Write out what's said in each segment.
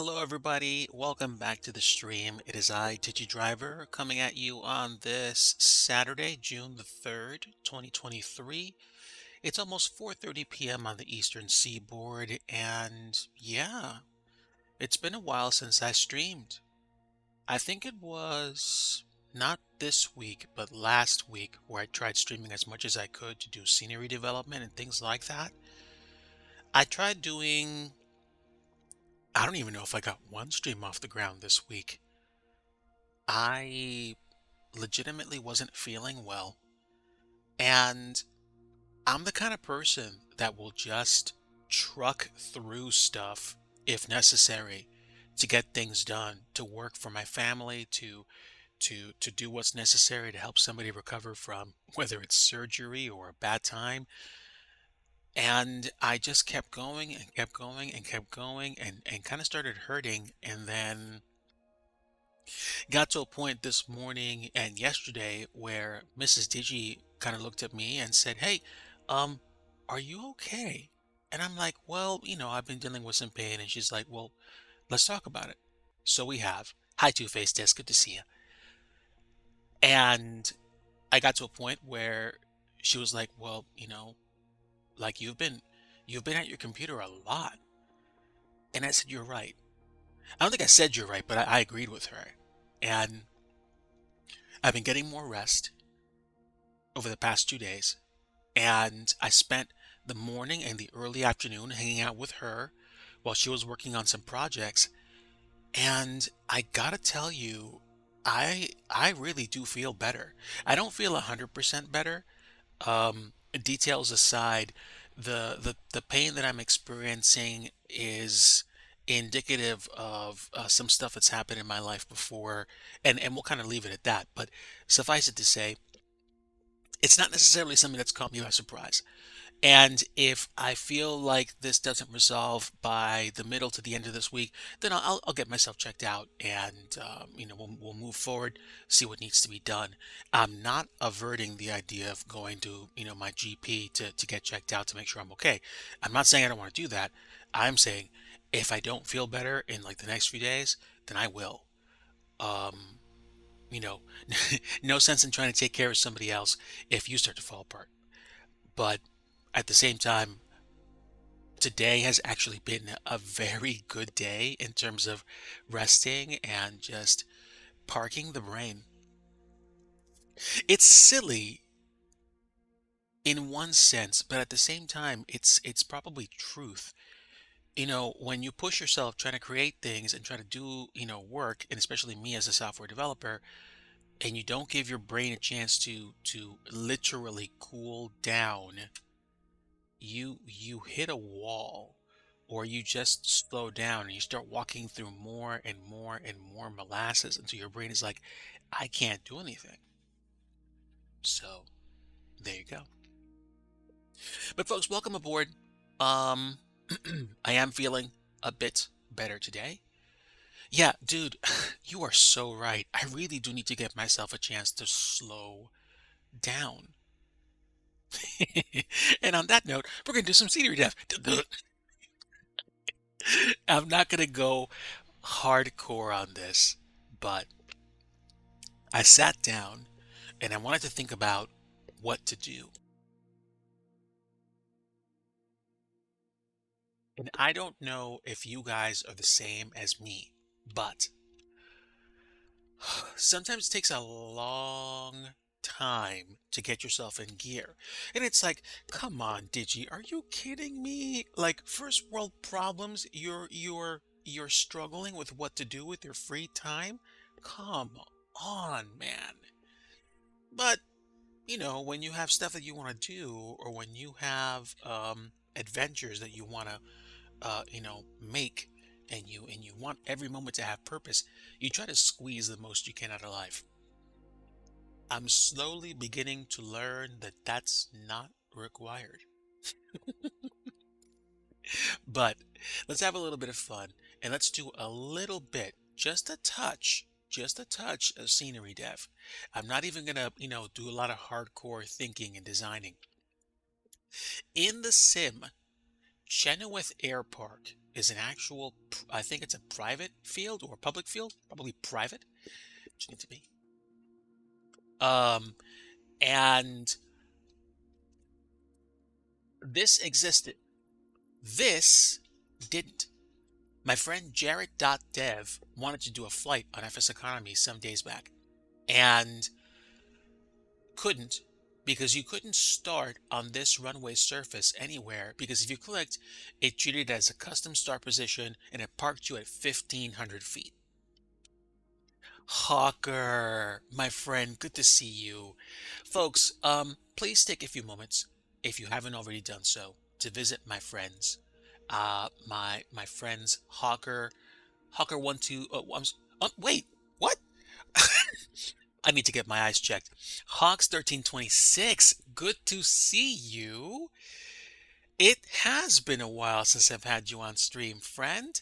Hello, everybody. Welcome back to the stream. It is I, Driver, coming at you on this Saturday, June the 3rd, 2023. It's almost 4:30 p.m. on the Eastern Seaboard, and yeah, it's been a while since I streamed. I think it was not this week, but last week where I tried streaming as much as I could to do scenery development and things like that. I tried doing, I don't even know if I got one stream off the ground this week. I legitimately wasn't feeling well. And I'm the kind of person that will just truck through stuff if necessary to get things done, to work for my family, to do what's necessary to help somebody recover from whether it's surgery or a bad time. And I just kept going and kept going and kept going and kind of started hurting. And then got to a point this morning and yesterday where Mrs. Digi kind of looked at me and said, "Hey, um, are you okay?" And I'm like, "Well, I've been dealing with some pain." And she's like, "Well, let's talk about it." So we have. Hi, Two-Faced Disc. Good to see you. And I got to a point where she was like, "Well, like you've been at your computer a lot." And I said, "You're right." I don't think I said you're right, but I agreed with her. And I've been getting more rest over the past 2 days. And I spent the morning and the early afternoon hanging out with her while she was working on some projects. And I gotta tell you, I really do feel better. I don't feel 100% better. Details aside, the pain that I'm experiencing is indicative of some stuff that's happened in my life before, and we'll kind of leave it at that. But suffice it to say, it's not necessarily something that's caught me by surprise. And if I feel like this doesn't resolve by the middle to the end of this week, then I'll get myself checked out and, we'll move forward, see what needs to be done. I'm not averting the idea of going to, my GP to get checked out to make sure I'm okay. I'm not saying I don't want to do that. I'm saying if I don't feel better in like the next few days, then I will. Um, you know, no sense in trying to take care of somebody else if you start to fall apart. But at the same time, today has actually been a very good day in terms of resting and just parking the brain. It's silly in one sense, but at the same time, it's probably truth. When you push yourself trying to create things and try to do, work, and especially me as a software developer, and you don't give your brain a chance to literally cool down, you hit a wall, or you just slow down and you start walking through more and more and more molasses until your brain is like, I can't do anything. So there you go. But folks, welcome aboard. um I am feeling a bit better today. Yeah, dude, you are so right. I really do need to give myself a chance to slow down. And on that note, we're gonna do some scenery death. I'm not gonna go hardcore on this, but I sat down and I wanted to think about what to do. And I don't know if you guys are the same as me, but sometimes it takes a long time to get yourself in gear. And it's like, come on, Digi, are you kidding me? Like first world problems, you're struggling with what to do with your free time? Come on, man. But when you have stuff that you want to do, or when you have adventures that you want to, make, and you want every moment to have purpose, you try to squeeze the most you can out of life. I'm slowly beginning to learn that that's not required. But let's have a little bit of fun, and let's do a little bit, just a touch of scenery dev. I'm not even gonna, do a lot of hardcore thinking and designing. In the sim, Chenoweth Airpark is an actual, I think it's a private field or public field, probably private. Which need to be. Um, and this existed. This didn't. My friend Jarrett.dev wanted to do a flight on FS Economy some days back and couldn't because you couldn't start on this runway surface anywhere because if you clicked, it treated it as a custom start position and it parked you at 1,500 feet. Hawker, my friend, good to see you. Folks, please take a few moments, if you haven't already done so, to visit my friends. My friends Hawker 12. Wait, what? I need to get my eyes checked. Hawks 1326. Good to see you. It has been a while since I've had you on stream, friend.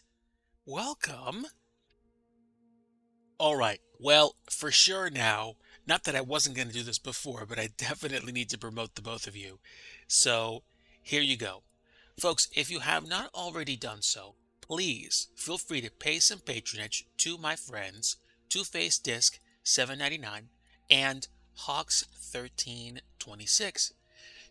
Welcome. All right. Well, for sure now, not that I wasn't going to do this before, but I definitely need to promote the both of you. So here you go. Folks, if you have not already done so, please feel free to pay some patronage to my friends, Two Face Disc 7.99 and Hawks 1326.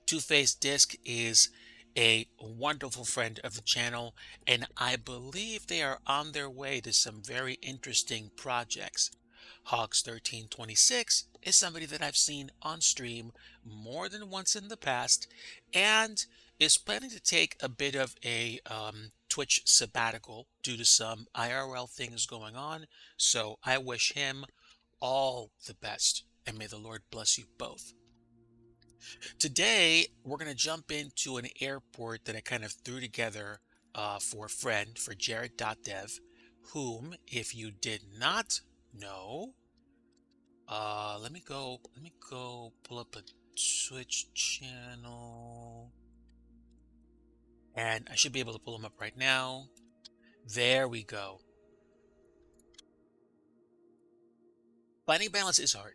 Two Face Disc is a wonderful friend of the channel, and I believe they are on their way to some very interesting projects. Hawks 1326 is somebody that I've seen on stream more than once in the past and is planning to take a bit of a Twitch sabbatical due to some IRL things going on. So I wish him all the best and may the Lord bless you both. Today, we're going to jump into an airport that I kind of threw together for a friend, for Jared.dev, whom, if you did not know, let me go pull up a Twitch channel. And I should be able to pull him up right now. There we go. Finding balance is hard.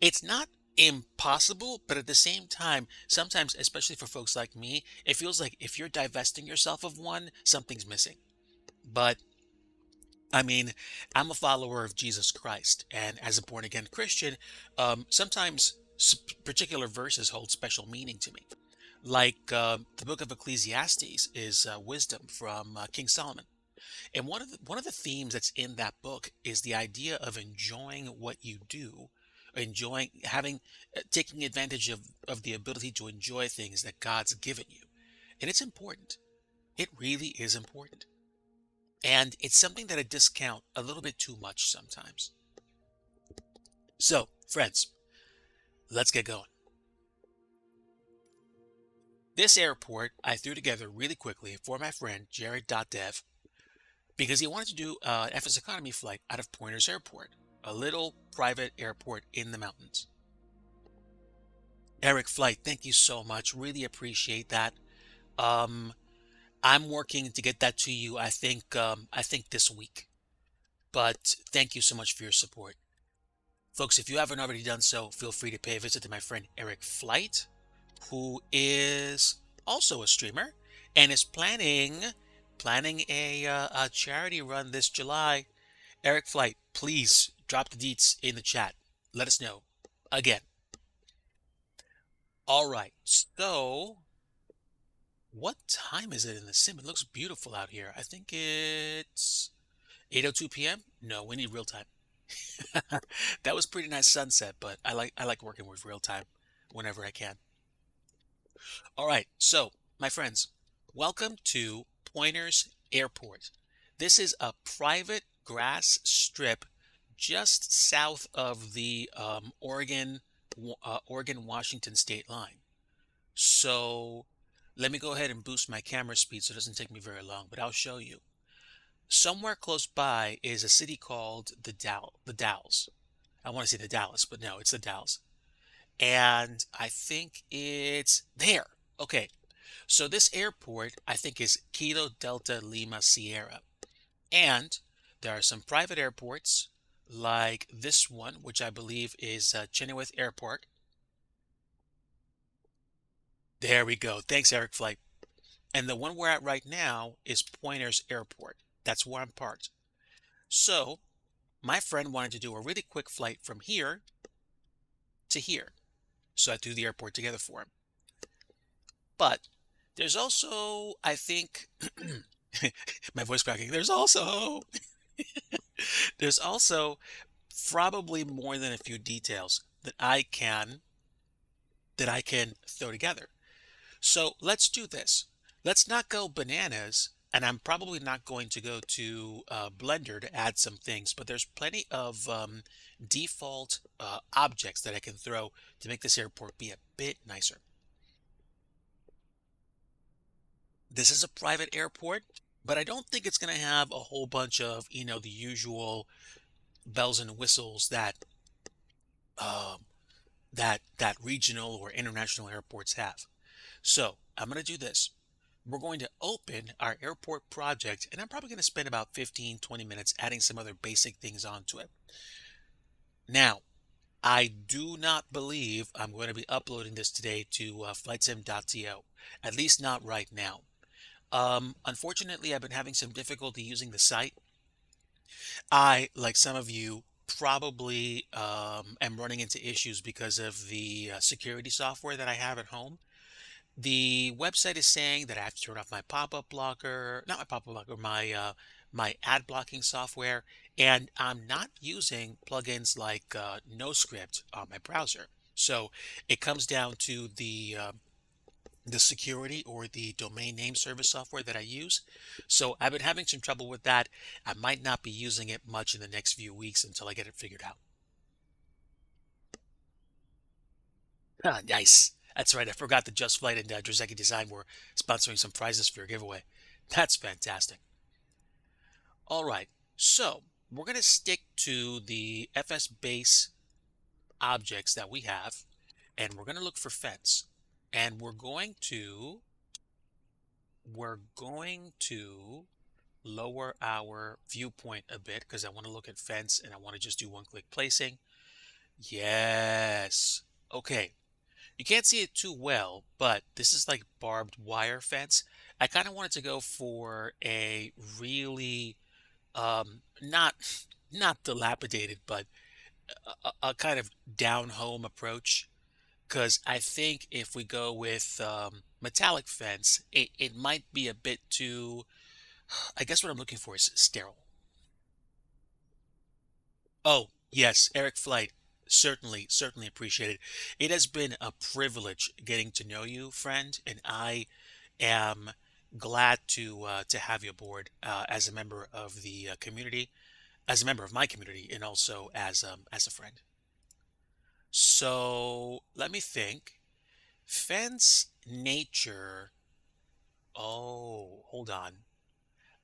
It's not impossible, but at the same time, sometimes, especially for folks like me, it feels like if you're divesting yourself of one, something's missing. But I mean, I'm a follower of Jesus Christ, and as a born again Christian, sometimes particular verses hold special meaning to me. Like the book of Ecclesiastes is wisdom from King Solomon. And one of the themes that's in that book is the idea of enjoying what you do, enjoying taking advantage of the ability to enjoy things that God's given you. And it's important. It really is important. And it's something that I discount a little bit too much sometimes. So, friends, let's get going. This airport I threw together really quickly for my friend Jared.dev because he wanted to do an FS Economy flight out of Pointers Airport, a little private airport in the mountains. Eric Flight, thank you so much. Really appreciate that. I'm working to get that to you. I think this week. But thank you so much for your support. Folks, if you haven't already done so, feel free to pay a visit to my friend Eric Flight, who is also a streamer and is planning a charity run this July. Eric Flight, please drop the deets in the chat. Let us know. Again. All right. So, what time is it in the sim? It looks beautiful out here. I think it's 8:02 p.m. No, we need real time. That was pretty nice sunset, but I like working with real time whenever I can. All right. So, my friends, welcome to Pointers Airport. This is a private grass strip just south of the Oregon-Washington state line. So let me go ahead and boost my camera speed so it doesn't take me very long, but I'll show you. Somewhere close by is a city called the Dalles. I want to say the Dalles, but no, it's the Dalles. And I think it's there. Okay. So this airport, I think, is Kilo Delta Lima Sierra. And there are some private airports like this one, which I believe is Chenoweth Airport. There we go. Thanks, Eric Flight. And the one we're at right now is Pointers Airport. That's where I'm parked. So my friend wanted to do a really quick flight from here to here. So I threw the airport together for him. But there's also, I think, my voice cracking. There's also probably more than a few details that I can throw together. So let's do this. Let's not go bananas, and I'm probably not going to go to Blender to add some things, but there's plenty of default objects that I can throw to make this airport be a bit nicer. This is a private airport, but I don't think it's going to have a whole bunch of, the usual bells and whistles um, that regional or international airports have. So I'm going to do this. We're going to open our airport project, and I'm probably going to spend about 15, 20 minutes adding some other basic things onto it. Now, I do not believe I'm going to be uploading this today to flightsim.to, at least not right now. Unfortunately, I've been having some difficulty using the site. I, like some of you, probably am running into issues because of the security software that I have at home. The website is saying that I have to turn off my pop-up blocker, not my pop-up blocker, my ad blocking software, and I'm not using plugins like NoScript on my browser. So it comes down to the security or the domain name service software that I use. So I've been having some trouble with that. I might not be using it much in the next few weeks until I get it figured out. Ah, nice. That's right. I forgot that Just Flight and Drazeki Design were sponsoring some prizes for your giveaway. That's fantastic. All right. So we're going to stick to the FS base objects that we have, and we're going to look for fence. And we're going to lower our viewpoint a bit because I want to look at fence and I want to just do one-click placing. Yes. Okay. You can't see it too well, but this is like barbed wire fence. I kind of wanted to go for a really not not dilapidated, but a kind of down home approach. Because I think if we go with metallic fence, it might be a bit too. I guess what I'm looking for is sterile. Oh, yes, Eric Flight. Certainly, certainly appreciate it. It has been a privilege getting to know you, friend, and I am glad to have you aboard as a member of the community, as a member of my community, and also as a friend. So let me think. Fence nature. Oh, hold on.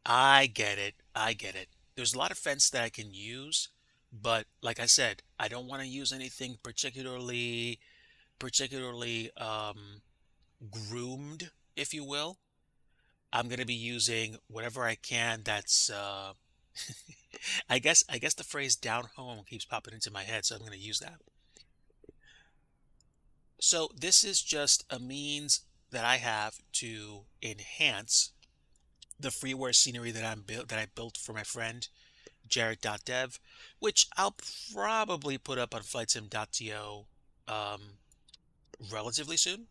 I get it. I get it. There's a lot of fence that I can use, but like I said, I don't want to use anything particularly groomed, if you will. I'm going to be using whatever I can that's I guess the phrase down home keeps popping into my head, so I'm going to use that. So this is just a means that I have to enhance the freeware scenery that I built for my friend Jarrett.dev, which I'll probably put up on flightsim.to um, relatively soon.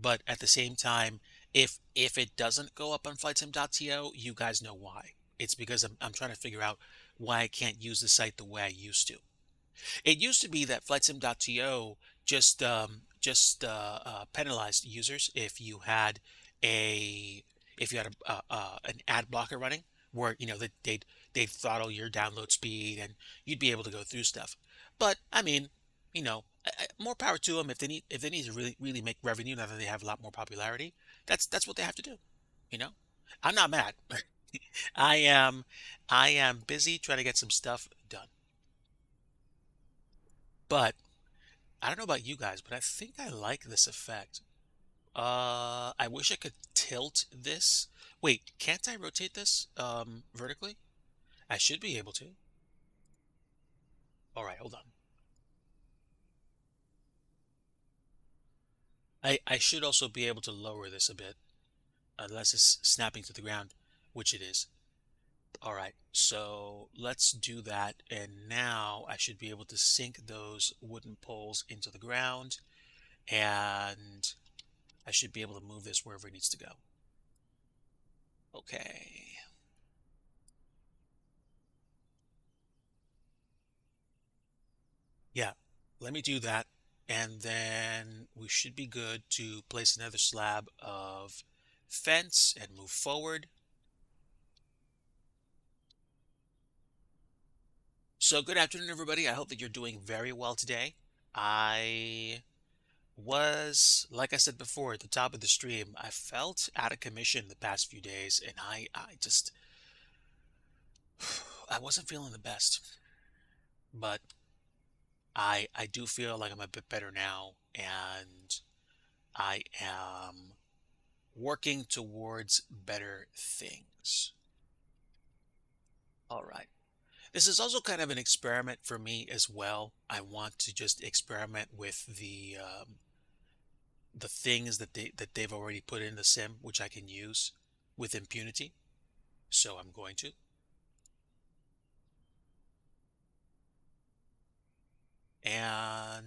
But at the same time, if it doesn't go up on flightsim.to, you guys know why. It's because I'm trying to figure out why I can't use the site the way I used to. It used to be that flightsim.to just penalized users a if you had an ad blocker running, where they'd throttle your download speed and you'd be able to go through stuff. But I mean, more power to them. If they need to really make revenue now that they have a lot more popularity. That's what they have to do. You know, I'm not mad. I am I am busy trying to get some stuff done. But I don't know about you guys, but I think I like this effect. I wish I could tilt this. Wait, can't I rotate this vertically? I should be able to. All right, hold on. I should also be able to lower this a bit. unless it's snapping to the ground, which it is. All right, so let's do that. And now I should be able to sink those wooden poles into the ground, and I should be able to move this wherever it needs to go. Okay. Yeah, let me do that. And then we should be good to place another slab of fence and move forward. So good afternoon, everybody. I hope that you're doing very well today. I like I said before, at the top of the stream, I felt out of commission the past few days, and I just, I wasn't feeling the best. But I do feel like I'm a bit better now, and I am working towards better things. All right. This is also kind of an experiment for me as well. I want to just experiment with the things that they've already put in the sim, which I can use with impunity. So I'm going to. And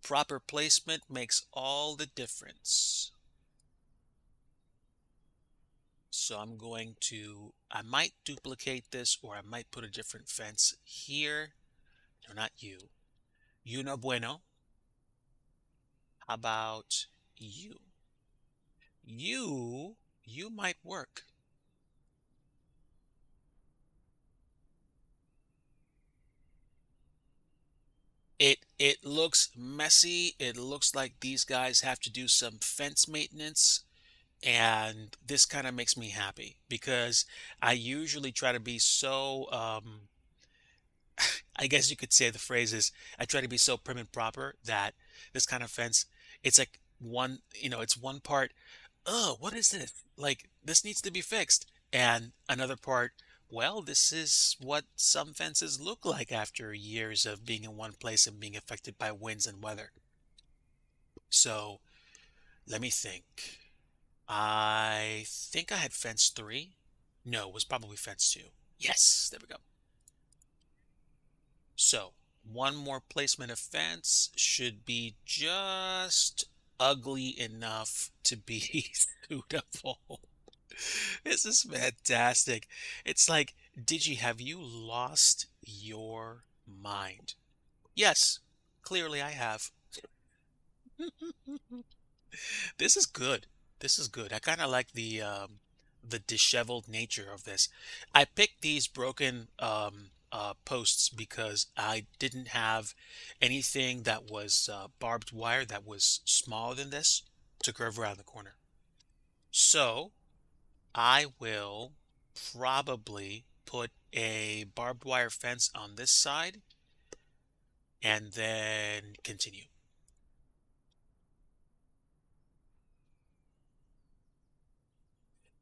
proper placement makes all the difference. So I'm going to, I might duplicate this, or I might put a different fence here. No, not you. You no bueno. How about you? You might work. It looks messy. It looks like these guys have to do some fence maintenance, and this kind of makes me happy because I usually try to be so I guess you could say the phrase is I try to be so prim and proper that this kind of fence, it's like one, it's one part, oh, what is this? Like, this needs to be fixed. And another part, well, this is what some fences look like after years of being in one place and being affected by winds and weather. So let me think. I think I had fence 3. No, it was probably fence 2. Yes, there we go. So one more placement of fence should be just ugly enough to be suitable. This is fantastic. It's like, Digi, have you lost your mind? Yes, clearly I have. This is good. This is good. I kind of like the disheveled nature of this. I picked these broken posts because I didn't have anything that was barbed wire that was smaller than this to curve around the corner. So I will probably put a barbed wire fence on this side and then continue.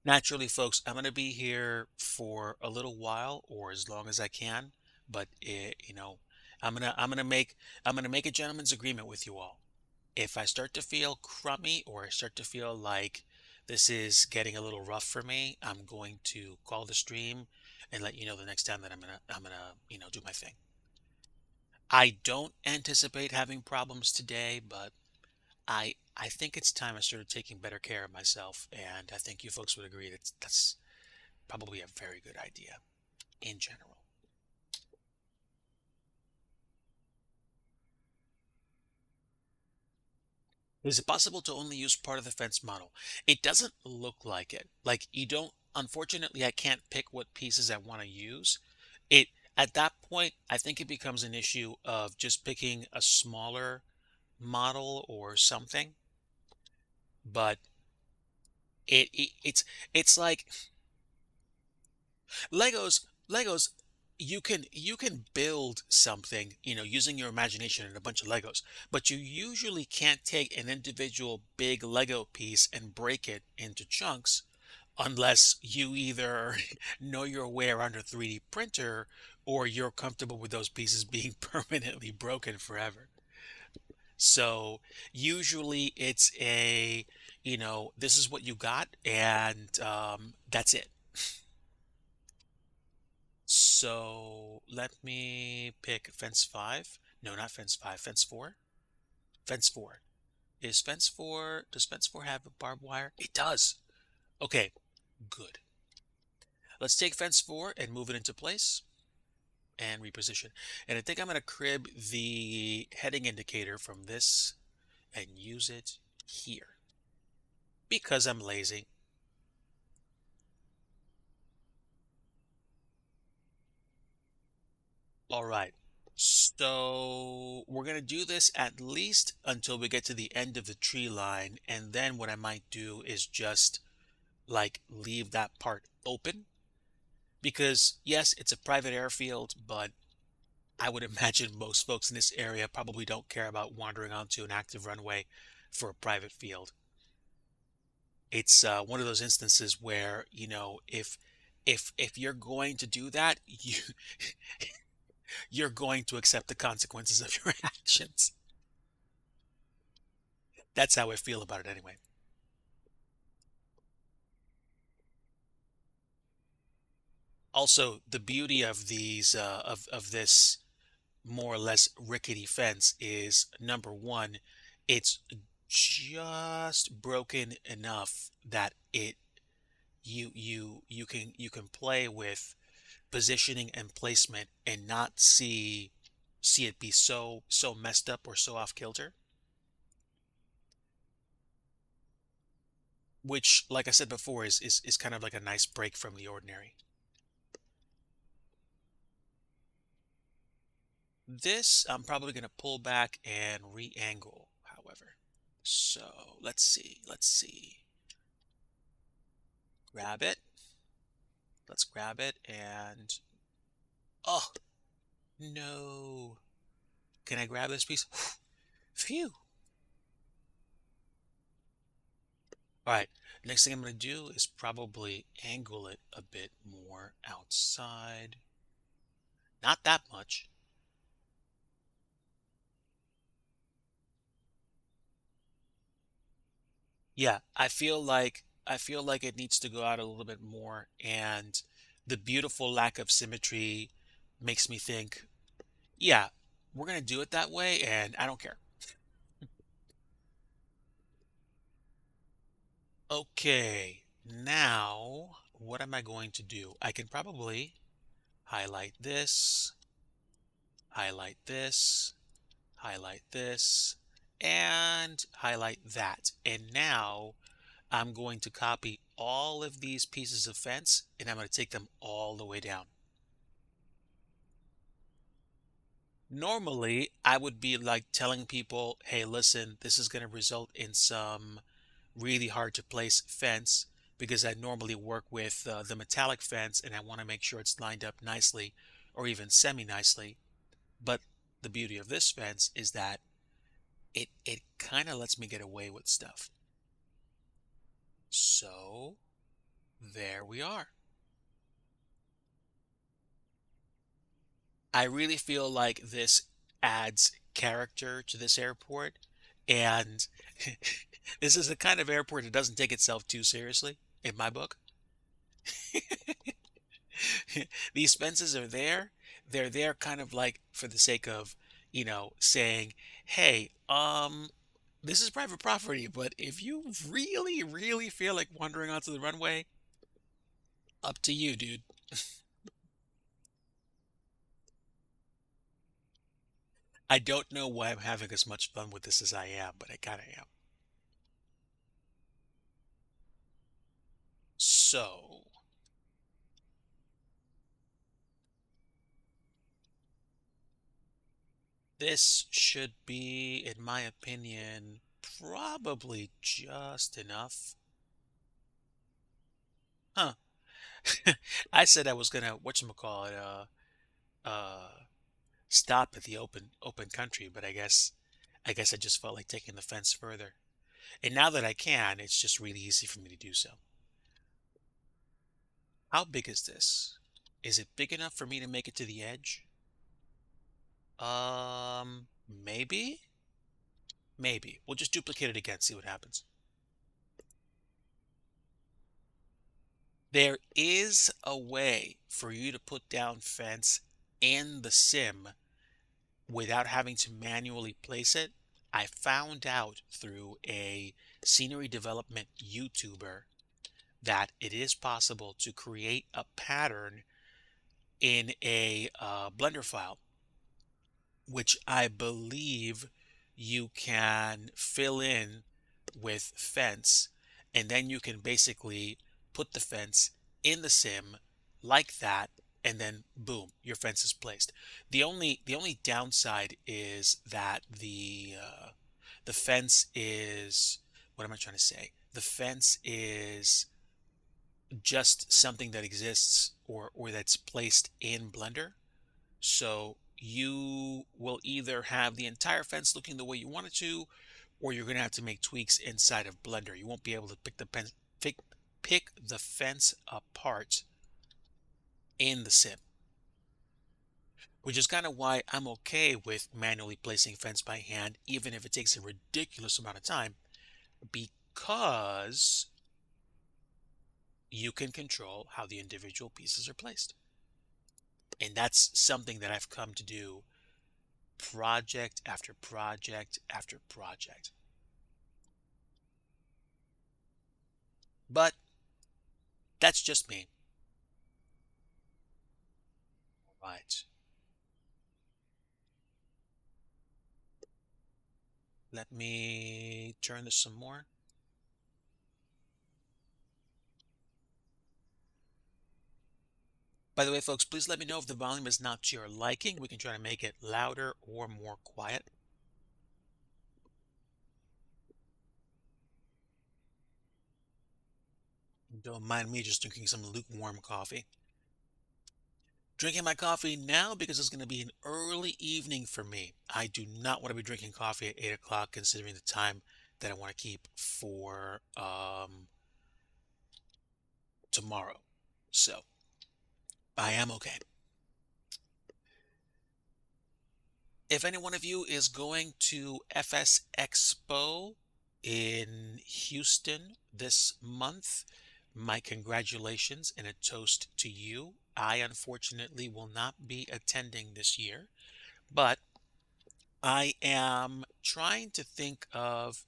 Naturally, folks, I'm going to be here for a little while or as long as I can, but I'm going to make a gentleman's agreement with you all. If I start to feel crummy or I start to feel like this is getting a little rough for me, I'm going to call the stream and let you know the next time that I'm gonna do my thing. I don't anticipate having problems today, but I think it's time I started taking better care of myself, and I think you folks would agree that's probably a very good idea in general. Is it possible to only use part of the fence model? It doesn't look like it. Like you don't, unfortunately, I can't pick what pieces I want to use. It At that point, I think it becomes an issue of just picking a smaller model or something. But it's like Legos, you can build something, using your imagination and a bunch of Legos, but you usually can't take an individual big Lego piece and break it into chunks unless you either know your way around a 3D printer or you're comfortable with those pieces being permanently broken forever. So usually it's this is what you got, and that's it. So let me pick fence five. No, not fence five, fence four. Fence four. Does fence four have a barbed wire? It does. Okay, good. Let's take fence four and move it into place and reposition. And I think I'm going to crib the heading indicator from this and use it here because I'm lazy. All right. So we're going to do this at least until we get to the end of the tree line. And then what I might do is just like leave that part open because yes, it's a private airfield, but I would imagine most folks in this area probably don't care about wandering onto an active runway for a private field. It's one of those instances where, if you're going to do that, you're going to accept the consequences of your actions. That's how I feel about it anyway. Also, the beauty of these of this more or less rickety fence is number one, it's just broken enough that you can play with positioning and placement and not see it be so messed up or so off kilter, which like I said before is kind of like a nice break from the ordinary. This I'm probably going to pull back and re-angle, however. So let's see. Grab it. Let's grab it and, oh, no. Can I grab this piece? Phew. All right. Next thing I'm going to do is probably angle it a bit more outside. Not that much. Yeah, I feel like it needs to go out a little bit more, and the beautiful lack of symmetry makes me think, yeah, we're gonna do it that way, and I don't care. Okay, now what am I going to do? I can probably highlight this, highlight this, highlight this, and highlight that. And now I'm going to copy all of these pieces of fence and I'm going to take them all the way down. Normally, I would be like telling people, hey, listen, this is going to result in some really hard to place fence because I normally work with the metallic fence and I want to make sure it's lined up nicely or even semi nicely. But the beauty of this fence is that it kind of lets me get away with stuff. So there we are. I really feel like this adds character to this airport, and this is the kind of airport that doesn't take itself too seriously, in my book. These fences are there. They're there kind of like for the sake of, saying, hey, this is private property, but if you really, really feel like wandering onto the runway, up to you, dude. I don't know why I'm having as much fun with this as I am, but I kind of am. So, this should be, in my opinion, probably just enough. Huh. I said I was gonna, whatchamacallit, stop at the open country, but I guess I just felt like taking the fence further. And now that I can, it's just really easy for me to do so. How big is this? Is it big enough for me to make it to the edge? Maybe? Maybe. We'll just duplicate it again, see what happens. There is a way for you to put down fence in the sim without having to manually place it. I found out through a scenery development YouTuber that it is possible to create a pattern in a Blender file, which I believe you can fill in with fence, and then you can basically put the fence in the sim like that, and then boom, your fence is placed. The only downside is that the fence is, what am I trying to say? The fence is just something that exists or that's placed in Blender. So you will either have the entire fence looking the way you want it to, or you're going to have to make tweaks inside of Blender. You won't be able to pick the fence apart in the sim, which is kind of why I'm okay with manually placing fence by hand, even if it takes a ridiculous amount of time, because you can control how the individual pieces are placed. And that's something that I've come to do project after project after project. But that's just me. Right. Let me turn this some more. By the way, folks, please let me know if the volume is not to your liking. We can try to make it louder or more quiet. Don't mind me just drinking some lukewarm coffee. Drinking my coffee now because it's going to be an early evening for me. I do not want to be drinking coffee at 8 o'clock considering the time that I want to keep for tomorrow. So I am okay. If any one of you is going to FS Expo in Houston this month, my congratulations and a toast to you. I unfortunately will not be attending this year, but I am trying to think of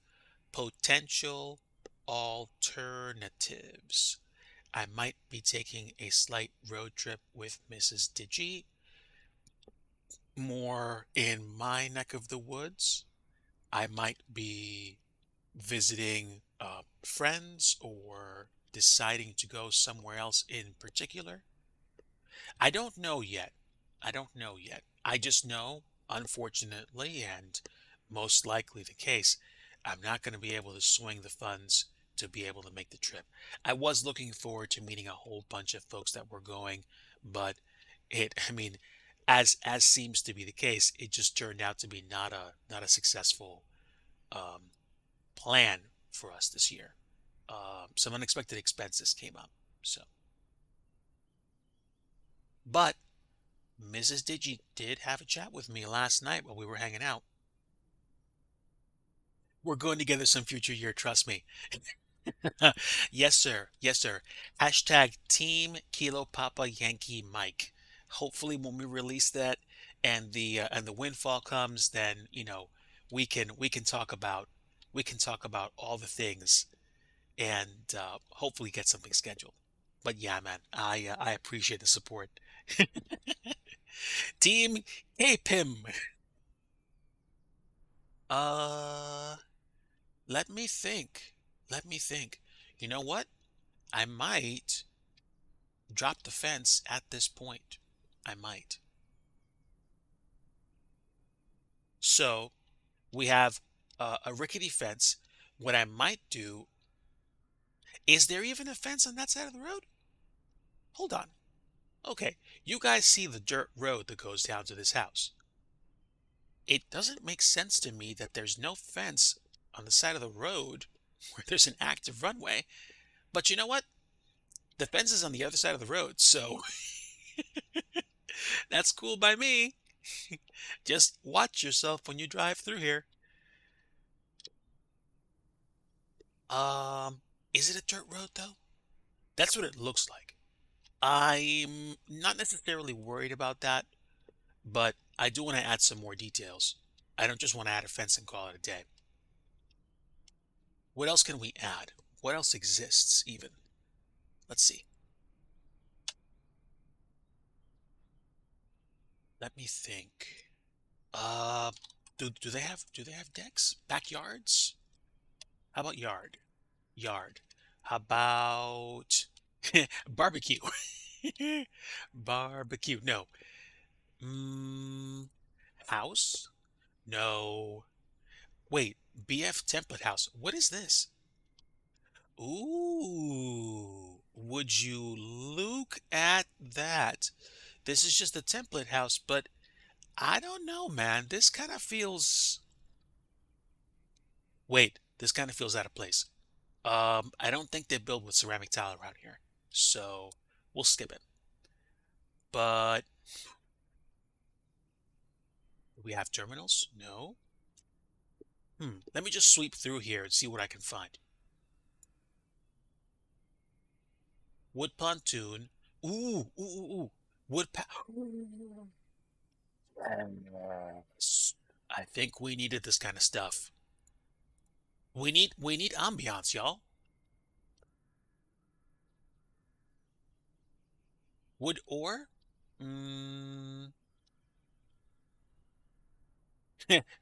potential alternatives. I might be taking a slight road trip with Mrs. Digi, more in my neck of the woods. I might be visiting friends or deciding to go somewhere else in particular. I don't know yet. I don't know yet. I just know, unfortunately, and most likely the case, I'm not going to be able to swing the funds to be able to make the trip. I was looking forward to meeting a whole bunch of folks that were going, but I mean, as seems to be the case, it just turned out to be not a successful um, plan for us this year. Some unexpected expenses came up. So, but Mrs. Digi did have a chat with me last night while we were hanging out. We're going together some future year, trust me. Yes, sir. Yes, sir. Hashtag Team Kilo Papa Yankee Mike. Hopefully, when we release that and the windfall comes, then we can talk about all the things and hopefully get something scheduled. But yeah, man, I appreciate the support. Team K-Pim. Uh, let me think. Let me think. You know what? I might drop the fence at this point. I might. So we have a rickety fence. What I might do, is there even a fence on that side of the road? Hold on. Okay, you guys see the dirt road that goes down to this house. It doesn't make sense to me that there's no fence on the side of the road where there's an active runway. But you know what? The fence is on the other side of the road, so that's cool by me. Just watch yourself when you drive through here. Um, is it a dirt road though? That's what it looks like. I'm not necessarily worried about that, but I do want to add some more details. I don't just want to add a fence and call it a day. What else can we add? What else exists even? Let's see. Let me think. Uh, do they have decks? Backyards? How about yard? Yard. How about barbecue? Barbecue. No. Mm, house? No. Wait, BF template house. What is this? Ooh, would you look at that? This is just a template house, but I don't know, man. This kind of feels. Wait, this kind of feels out of place. I don't think they build with ceramic tile around here, so we'll skip it. But do we have terminals? No. Let me just sweep through here and see what I can find. Wood pontoon. Ooh. Wood pa I think we needed this kind of stuff. We need ambiance, y'all. Wood ore? Mm,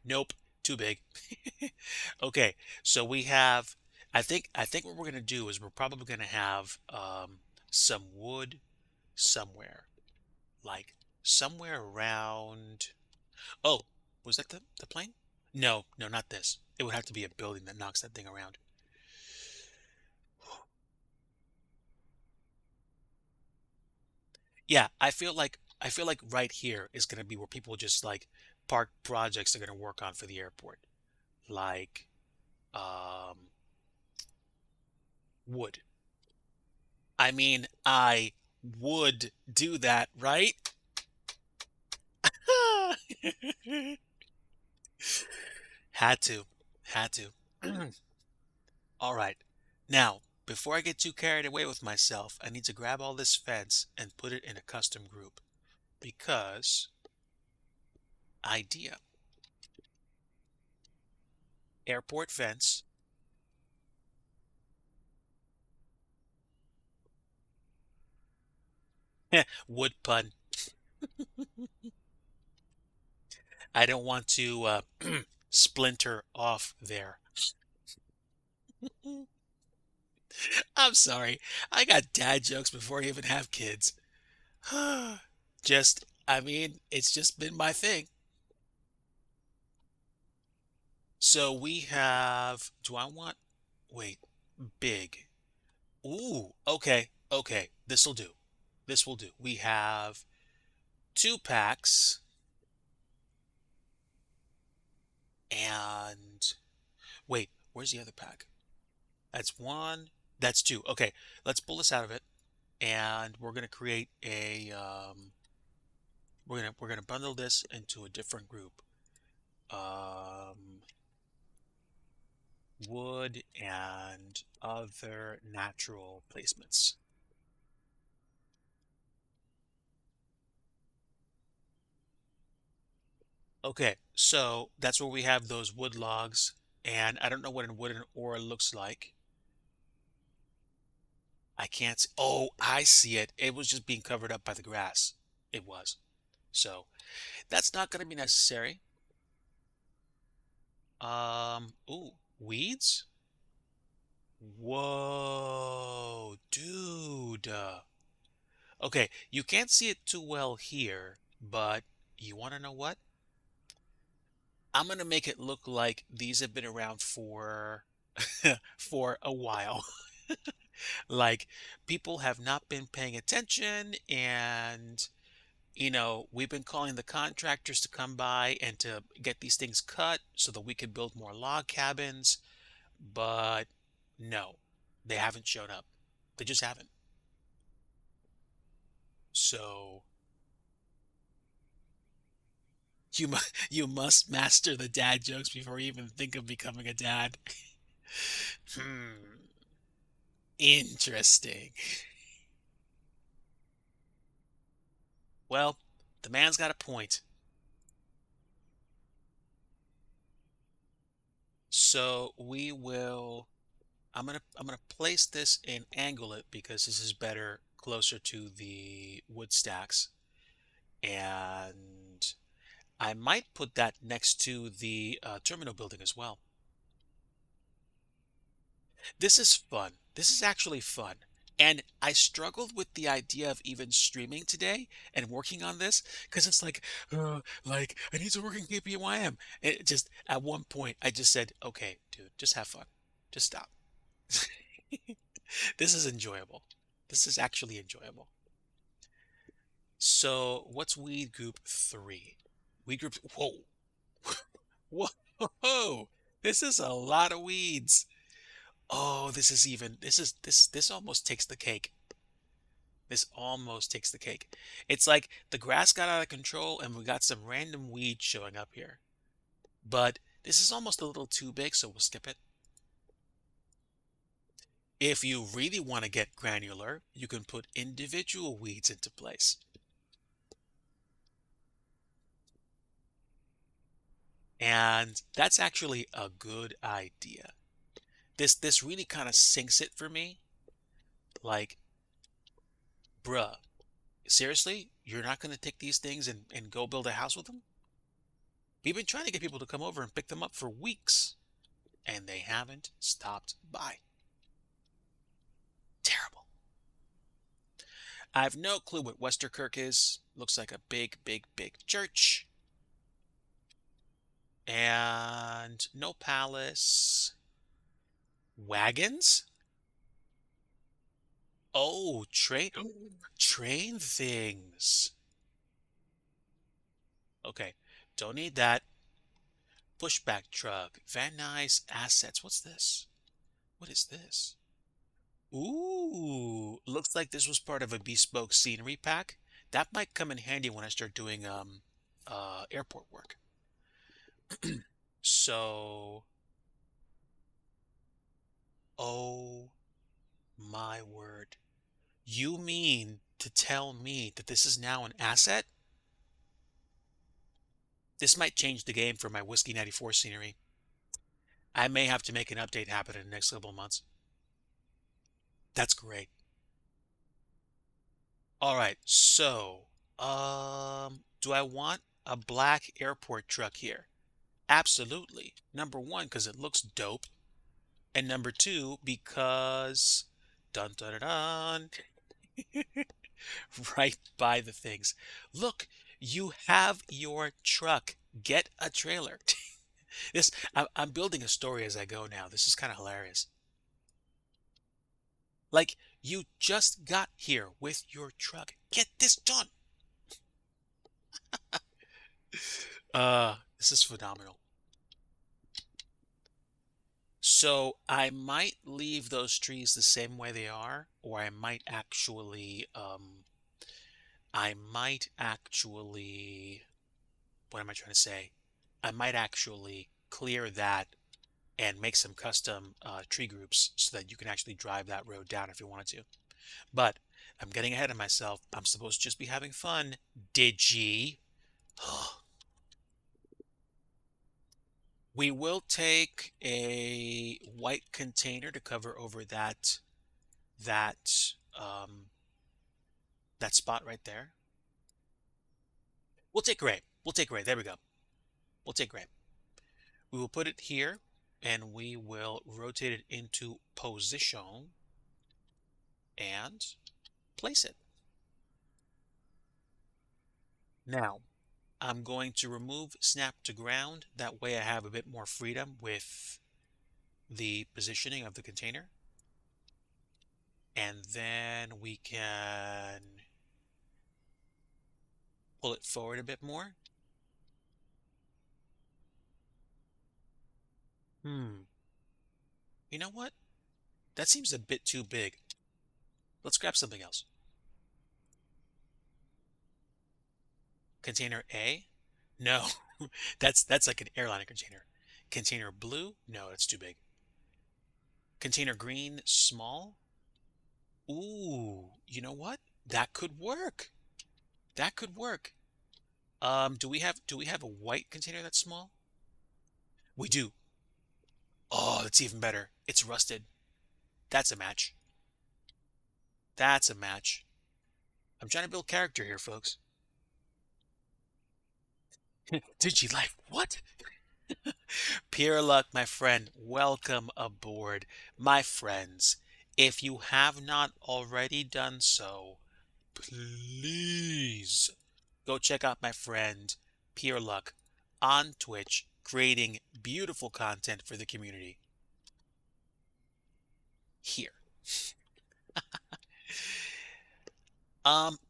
nope, too big. Okay, so we have. I think what we're gonna do is we're probably gonna have some wood somewhere, like somewhere around. Oh, was that the plane? No, no, not this. It would have to be a building that knocks that thing around. Yeah, I feel like right here is gonna be where people just like park projects they're gonna work on for the airport, like um wood. I mean, I would do that, right? Had to, had to. All right. Now, before I get too carried away with myself, I need to grab all this fence and put it in a custom group because idea. Airport fence. Wood pun. I don't want to splinter off there. I'm sorry. I got dad jokes before I even have kids. I mean, it's just been my thing. So we have, do I want, wait, big. Ooh, okay. This'll do. This will do. We have two packs and wait, where's the other pack? That's one, that's two. Okay, let's pull this out of it and we're gonna create a we're gonna bundle this into a different group. Um, wood and other natural placements. Okay, so that's where we have those wood logs, and I don't know what a wooden ore looks like. I can't see. Oh, I see it. It was just being covered up by the grass. It was. So that's not going to be necessary. Ooh, weeds? Whoa, dude. Okay, you can't see it too well here, but you want to know what? I'm gonna make it look like these have been around for for a while. Like people have not been paying attention and we've been calling the contractors to come by and to get these things cut so that we could build more log cabins, but no, they haven't shown up. They just haven't. So you must master the dad jokes before you even think of becoming a dad. Hmm. Interesting. Well, the man's got a point. So we will I'm gonna place this and angle it because this is better closer to the wood stacks. And I might put that next to the terminal building as well. This is fun. This is actually fun. And I struggled with the idea of even streaming today and working on this because it's like I need to work in KPYM. It just at one point I just said, "Okay, dude, just have fun. Just stop." This is enjoyable. This is actually enjoyable. So, what's weed group 3? Weed group, whoa, whoa, this is a lot of weeds. Oh, this almost takes the cake. This almost takes the cake. It's like the grass got out of control and we got some random weed showing up here. But this is almost a little too big, so we'll skip it. If you really want to get granular, you can put individual weeds into place. And that's actually a good idea. This really kind of sinks it for me. Like, bruh, seriously? You're not going to take these things and go build a house with them? We've been trying to get people to come over and pick them up for weeks, and they haven't stopped by. Terrible. I have no clue what Westerkirk is. Looks like a big, big, big church. And no palace. Wagons? Oh, train things. Okay, don't need that. Pushback truck. Van Nuys assets. What's this? What is this? Ooh, looks like this was part of a bespoke scenery pack. That might come in handy when I start doing airport work. So, oh my word. You mean to tell me that this is now an asset? This might change the game for my Whiskey 94 scenery. I may have to make an update happen in the next couple of months. That's great. All right, so, do I want a black airport truck here? Absolutely. Number one, because it looks dope. And number two, because dun dun dun dun, right by the things. Look, you have your truck. Get a trailer. I'm building a story as I go now. This is kind of hilarious. Like, you just got here with your truck. Get this done. This is phenomenal. So I might leave those trees the same way they are, or I might actually, what am I trying to say? I might actually clear that and make some custom tree groups so that you can actually drive that road down if you wanted to. But I'm getting ahead of myself. I'm supposed to just be having fun. Digi. We will take a white container to cover over that um, that spot right there. We'll take gray. We'll take gray. There we go. We'll take gray. We will put it here and we will rotate it into position and place it. Now, I'm going to remove snap to ground. That way I have a bit more freedom with the positioning of the container. And then we can pull it forward a bit more. You know what? That seems a bit too big. Let's grab something else. Container A? No, that's like an airliner container. Container blue? No, that's too big. Container green, small? Ooh, you know what? That could work. That could work. Do we have a white container that's small? We do. Oh, that's even better. It's rusted. That's a match. That's a match. I'm trying to build character here, folks. Did you like what? Pure luck, my friend. Welcome aboard. My friends, if you have not already done so, please go check out my friend Pure Luck on Twitch, creating beautiful content for the community. Here.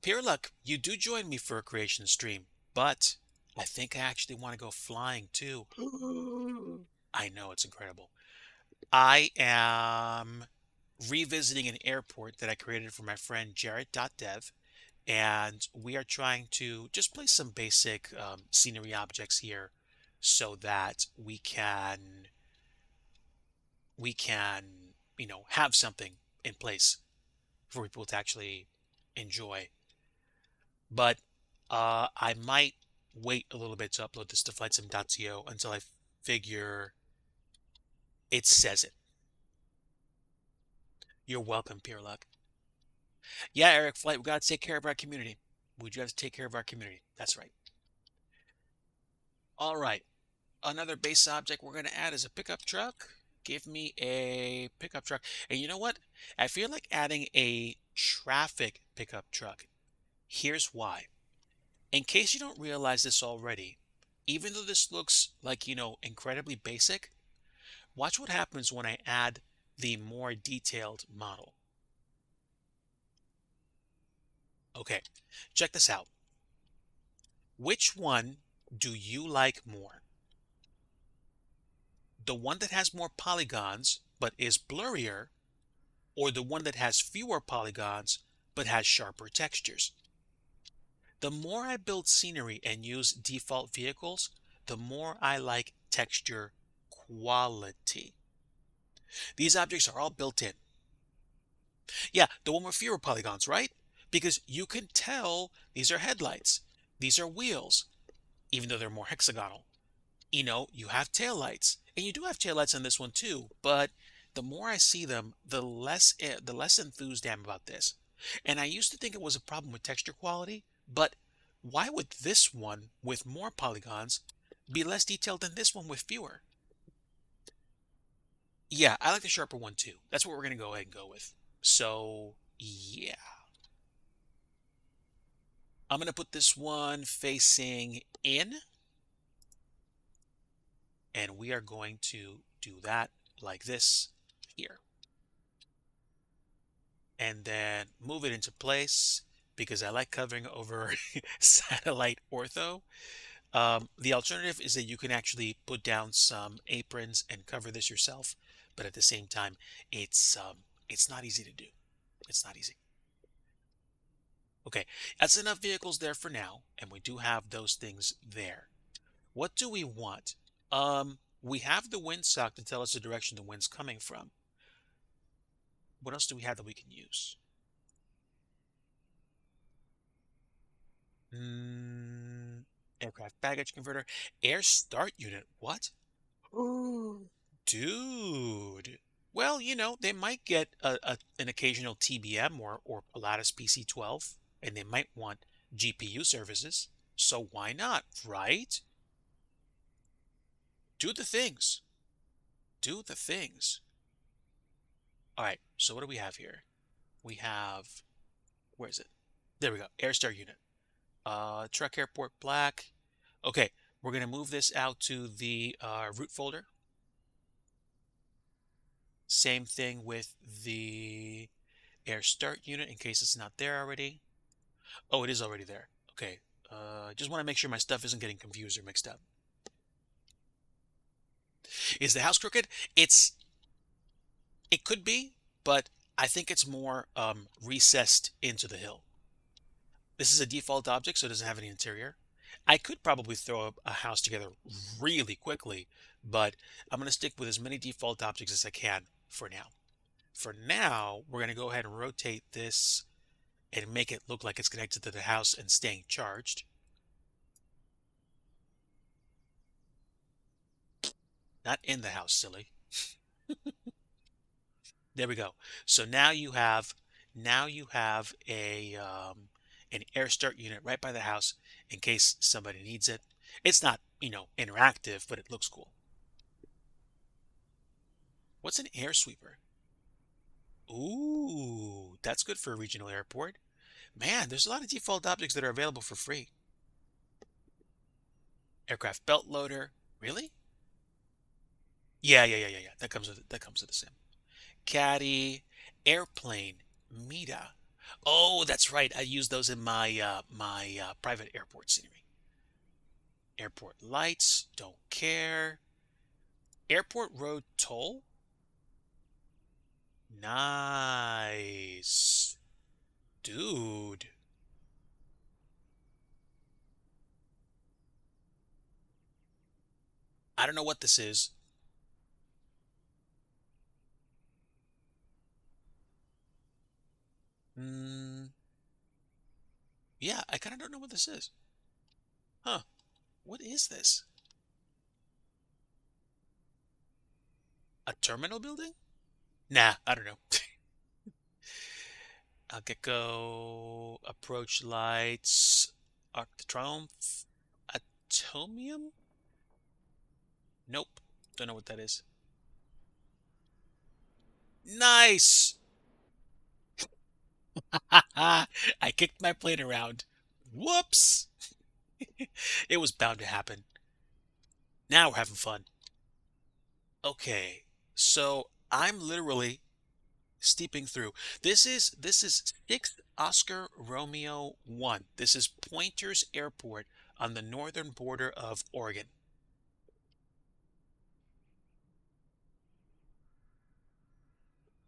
Pure Luck, you do join me for a creation stream, but I think I actually want to go flying too. I know it's incredible. I am revisiting an airport that I created for my friend Jarrett.dev, and we are trying to just place some basic scenery objects here so that we can have something in place for people to actually enjoy. But I might wait a little bit to upload this to flightsim.to until I figure it says it. You're welcome, Pure Luck. Yeah, Eric Flight, we got to take care of our community. We got to take care of our community. That's right. All right. Another base object we're going to add is a pickup truck. Give me a pickup truck. And you know what? I feel like adding a traffic pickup truck. Here's why. In case you don't realize this already, even though this looks like, incredibly basic, watch what happens when I add the more detailed model. Okay, check this out. Which one do you like more? The one that has more polygons but is blurrier, or the one that has fewer polygons but has sharper textures? The more I build scenery and use default vehicles, the more I like texture quality. These objects are all built in. Yeah, the one with fewer polygons, right? Because you can tell these are headlights, these are wheels, even though they're more hexagonal. You have taillights, and you do have taillights on this one too, but the more I see them, the less enthused I am about this. And I used to think it was a problem with texture quality, but why would this one with more polygons be less detailed than this one with fewer? Yeah, I like the sharper one too. That's what we're going to go ahead and go with. So, yeah. I'm going to put this one facing in, and we are going to do that like this here. And then move it into place because I like covering over satellite ortho. The alternative is that you can actually put down some aprons and cover this yourself, but at the same time, it's not easy to do. It's not easy. Okay, that's enough vehicles there for now, and we do have those things there. What do we want? We have the windsock to tell us the direction the wind's coming from. What else do we have that we can use? Aircraft baggage converter, air start unit. What? Dude. Well, they might get an occasional TBM or Pilatus PC-12, and they might want GPU services. So why not, right? Do the things. Do the things. All right, so what do we have here? We have, where is it? There we go, Airstar unit. Truck airport black. Okay, we're going to move this out to the root folder. Same thing with the air start unit in case it's not there already. Oh, it is already there. Okay, just want to make sure my stuff isn't getting confused or mixed up. Is the house crooked? It could be, but I think it's more recessed into the hill. This is a default object, so it doesn't have any interior. I could probably throw a house together really quickly, but I'm going to stick with as many default objects as I can for now. for now, we're going to go ahead and rotate this and make it look like it's connected to the house and staying charged. Not in the house, silly. There we go. So now you have a an air start unit right by the house in case somebody needs it. It's not, interactive, but it looks cool. What's an air sweeper? Ooh, that's good for a regional airport. Man, there's a lot of default objects that are available for free. Aircraft belt loader. Really? Yeah, yeah, yeah, yeah, yeah. That comes with the sim. Caddy, airplane, Mita. Oh, that's right. I use those in my private airport scenery. Airport lights, don't care. Airport road toll. Nice. Dude. I don't know what this is. Hmm. Yeah, I kind of don't know what this is. Huh. What is this? A terminal building? Nah, I don't know. Gecko, approach lights, Arc de Triomphe, Atomium? Nope. Don't know what that is. Nice! I kicked my plane around. Whoops! It was bound to happen. Now we're having fun. Okay, so I'm literally steeping through. This is 6th Oscar Romeo 1. This is Pointers Airport on the northern border of Oregon.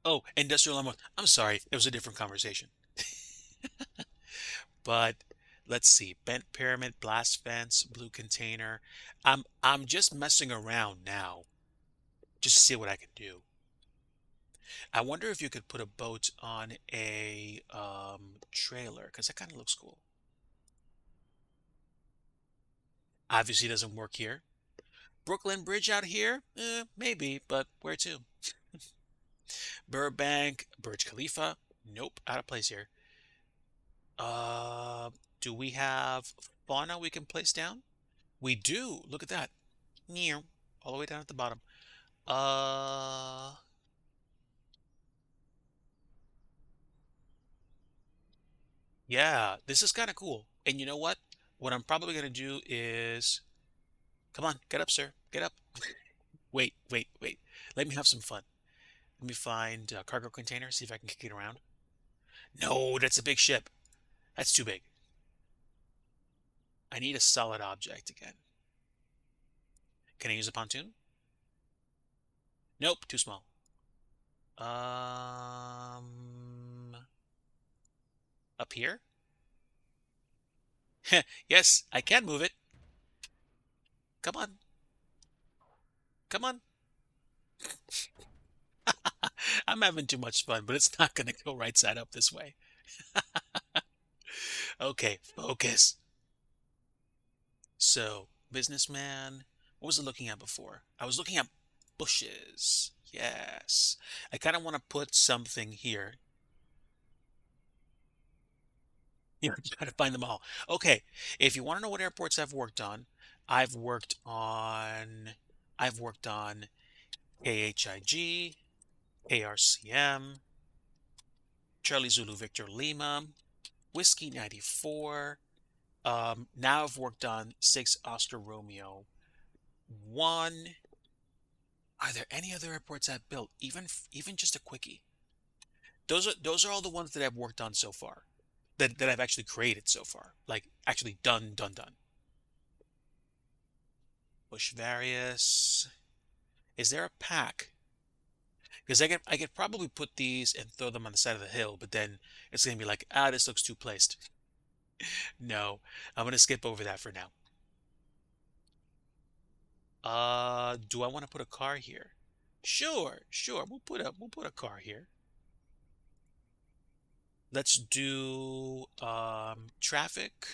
Oh, industrial lawnmower. I'm sorry, it was a different conversation. But let's see. Bent pyramid, blast fence, blue container. I'm just messing around now. Just to see what I can do. I wonder if you could put a boat on a trailer, because that kind of looks cool. Obviously doesn't work here. Brooklyn Bridge out here? Maybe, but where to? Burbank, Burj Khalifa? Nope, out of place here. Uh, do we have fauna we can place down? We do. Look at that. Near, all the way down at the bottom. Uh, yeah, this is kind of cool. And you know what? What I'm probably gonna do is, come on, get up, sir. Get up. Wait, wait, wait. Let me have some fun. Let me find a cargo container, see if I can kick it around. No, that's a big ship. That's too big. I need a solid object again. Can I use a pontoon? Nope, too small. Up here? Yes, I can move it. Come on, come on. I'm having too much fun, but it's not gonna go right side up this way. Okay, focus. So, businessman, what was I looking at before? I was looking at bushes. Yes. I kind of want to put something here. You know, try to find them all. Okay, if you want to know what airports I've worked on, I've worked on I've worked on KHIG, KRCM, Charlie Zulu Victor Lima, Whiskey 94. Now I've worked on 6 Oscar Romeo 1. Are there any other airports I've built? Even just a quickie. Those are all the ones that I've worked on so far. That I've actually created so far. Like actually done. Bush various. Is there a pack? Because I could probably put these and throw them on the side of the hill, but then it's gonna be like, this looks too placed. No, I'm gonna skip over that for now. Do I want to put a car here? Sure, sure. We'll put a car here. Let's do traffic.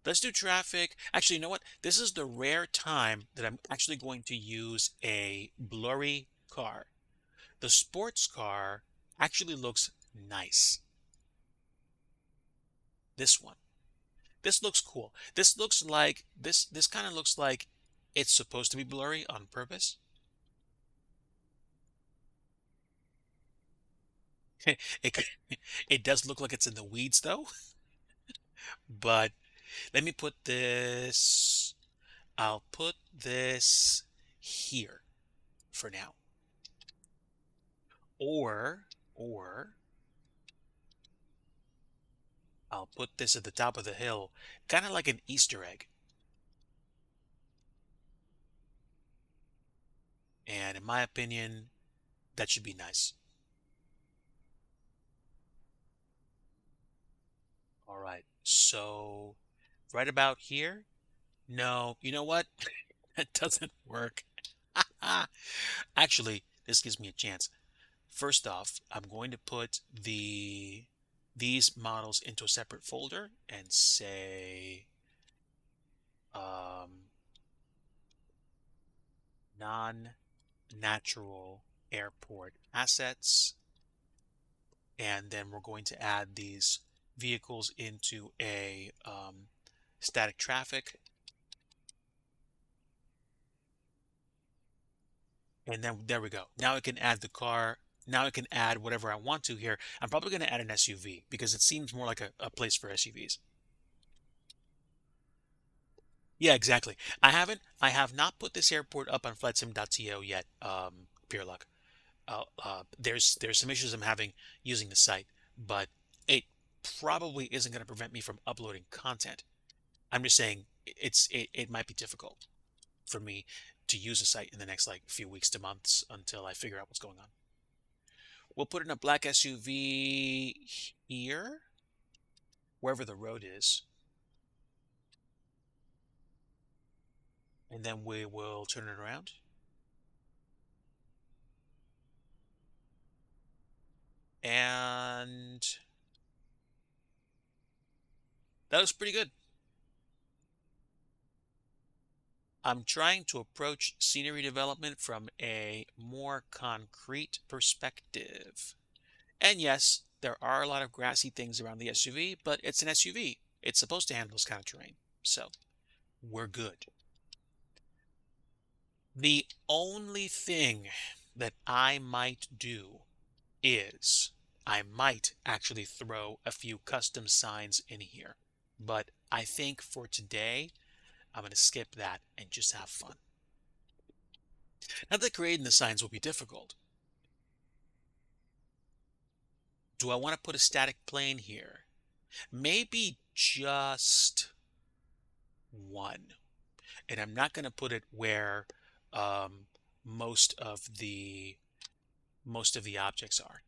Let's do traffic. Actually, you know what? This is the rare time that I'm actually going to use a blurry car. The sports car actually looks nice. This one. This looks cool. This looks like this kind of looks like it's supposed to be blurry on purpose. It it does look like it's in the weeds though, but let me put this I'll put this here for now. Or I'll put this at the top of the hill, kind of like an Easter egg. And in my opinion, that should be nice. All right. So right about here. No, you know what? That doesn't work. Actually, this gives me a chance. First off, I'm going to put these models into a separate folder and say um, non-natural airport assets. And then we're going to add these vehicles into a static traffic. And then there we go. Now I can add the car. Now I can add whatever I want to here. I'm probably going to add an SUV because it seems more like a place for SUVs. Yeah, exactly. I have not put this airport up on flightsim.to yet, Peerluck. There's some issues I'm having using the site, but it probably isn't going to prevent me from uploading content. I'm just saying it might be difficult for me to use the site in the next like few weeks to months until I figure out what's going on. We'll put in a black SUV here, wherever the road is, and then we will turn it around. And that looks pretty good. I'm trying to approach scenery development from a more concrete perspective. And yes, there are a lot of grassy things around the SUV, but it's an SUV. It's supposed to handle this kind of terrain. So we're good. The only thing that I might do is I might actually throw a few custom signs in here. But I think for today, I'm going to skip that and just have fun. Not that creating the signs will be difficult. Do I want to put a static plane here? Maybe just one. And I'm not going to put it where um, most of the objects are.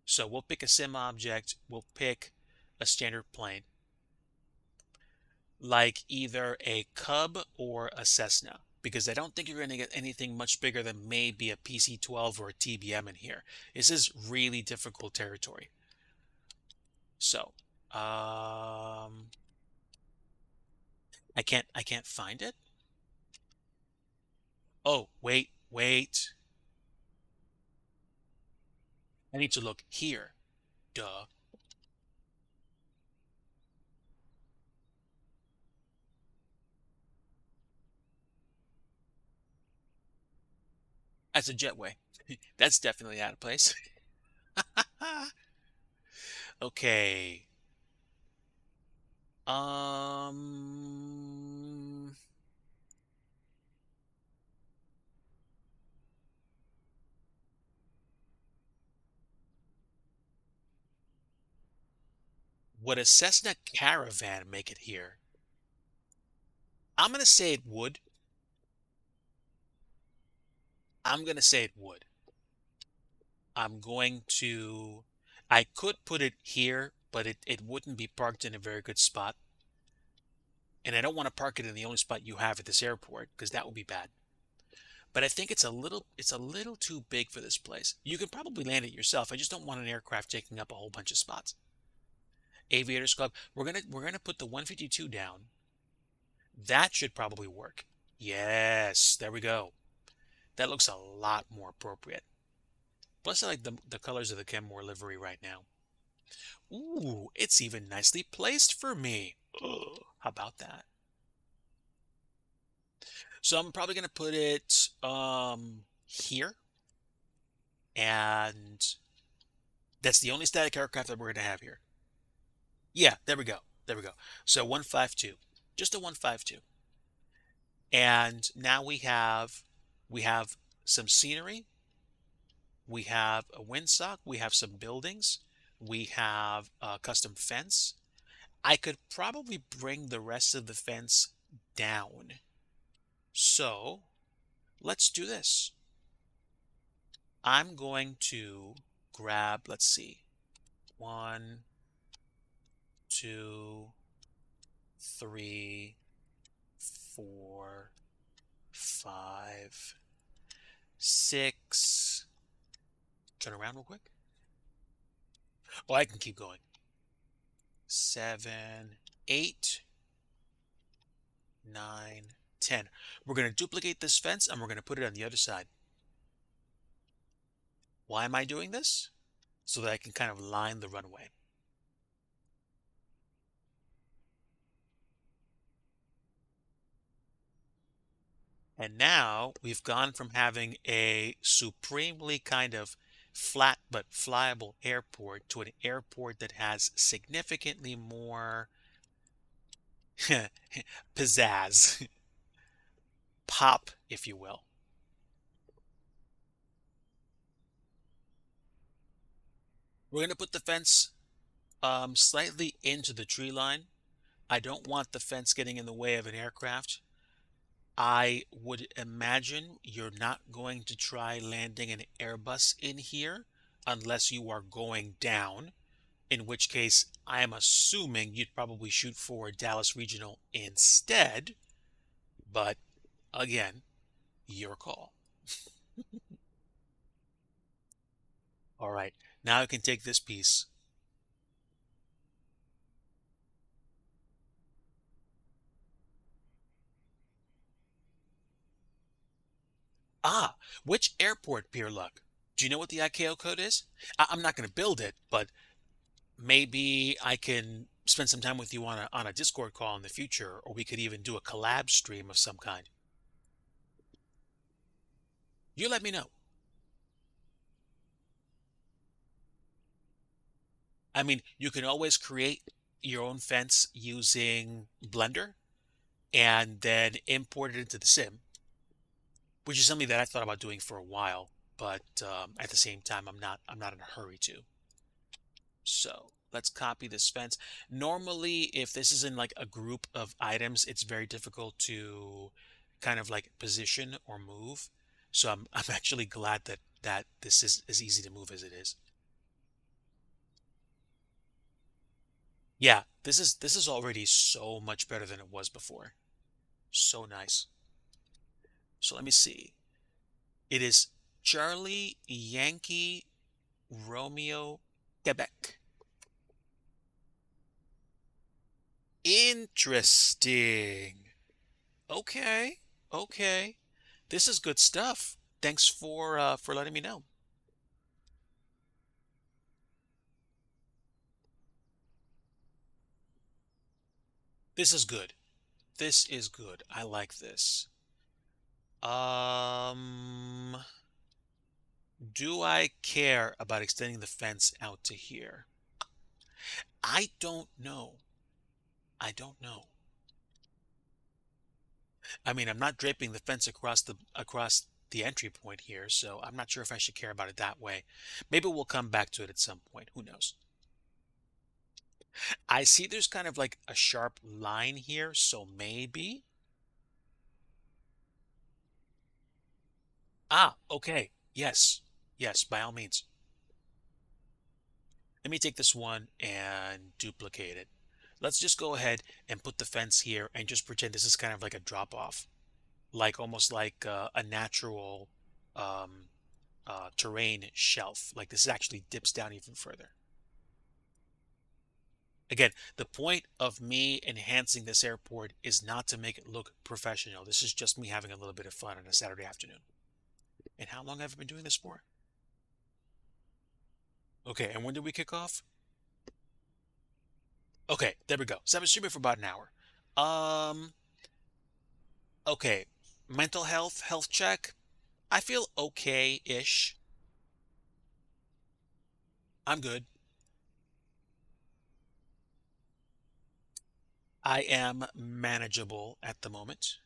So we'll pick a sim object. We'll pick a standard plane, like either a Cub or a Cessna, because I don't think you're going to get anything much bigger than maybe a PC-12 or a TBM in here. This is really difficult territory. So, I can't find it. Oh, wait. I need to look here. Duh. That's a jetway. That's definitely out of place. Okay. Um, would a Cessna Caravan make it here? I'm gonna say it would. I'm gonna say it would. I'm going to, I could put it here, but it wouldn't be parked in a very good spot. And I don't want to park it in the only spot you have at this airport, because that would be bad. but I think it's a little too big for this place. You can probably land it yourself. I just don't want an aircraft taking up a whole bunch of spots. Aviators Club. We're gonna put the 152 down. That should probably work. Yes, there we go. That looks a lot more appropriate. Plus, I like the colors of the Kenmore livery right now. Ooh, it's even nicely placed for me. Ugh, how about that? So I'm probably gonna put it here, and that's the only static aircraft that we're gonna have here. Yeah, there we go. There we go. So 152, just a 152. And now we have some scenery, we have a windsock, we have some buildings, we have a custom fence. I could probably bring the rest of the fence down. So let's do this. I'm going to grab, let's see, one, two, three, four, five, six. Turn around real quick. Oh, I can keep going. 7, 8, 9, 10. We're going to duplicate this fence and we're going to put it on the other side. Why am I doing this? So that I can kind of line the runway. And now we've gone from having a supremely kind of flat but flyable airport to an airport that has significantly more pizzazz, pop, if you will. We're going to put the fence slightly into the tree line. I don't want the fence getting in the way of an aircraft. I would imagine you're not going to try landing an Airbus in here unless you are going down, in which case I am assuming you'd probably shoot for Dallas Regional instead. But again, your call. All right, now I can take this piece. Ah, which airport, Beer Luck? Do you know what the ICAO code is? I'm not going to build it, but maybe I can spend some time with you on a Discord call in the future, or we could even do a collab stream of some kind. You let me know. I mean, you can always create your own fence using Blender and then import it into the sim, which is something that I thought about doing for a while, but at the same time, I'm not in a hurry to. So let's copy this fence. Normally, if this is in like a group of items, it's very difficult to kind of like position or move. So I'm actually glad that this is as easy to move as it is. Yeah, this is already so much better than it was before. So nice. So let me see. It is Charlie Yankee Romeo Quebec. Interesting. Okay. Okay. This is good stuff. Thanks for letting me know. This is good. This is good. I like this. Um, do I care about extending the fence out to here? I don't know. I don't know. I mean, I'm not draping the fence across the entry point here, so I'm not sure if I should care about it that way. Maybe we'll come back to it at some point. Who knows? I see there's kind of like a sharp line here, so maybe. Ah, okay. Yes. Yes, by all means. Let me take this one and duplicate it. Let's just go ahead and put the fence here and just pretend this is kind of like a drop off. like almost like a natural um, terrain shelf. Like this actually dips down even further. Again, the point of me enhancing this airport is not to make it look professional. This is just me having a little bit of fun on a Saturday afternoon. And how long have I been doing this for? Okay, and when did we kick off? Okay, there we go. So I've been streaming for about an hour. Um, okay. Mental health check. I feel okay-ish. I'm good. I am manageable at the moment.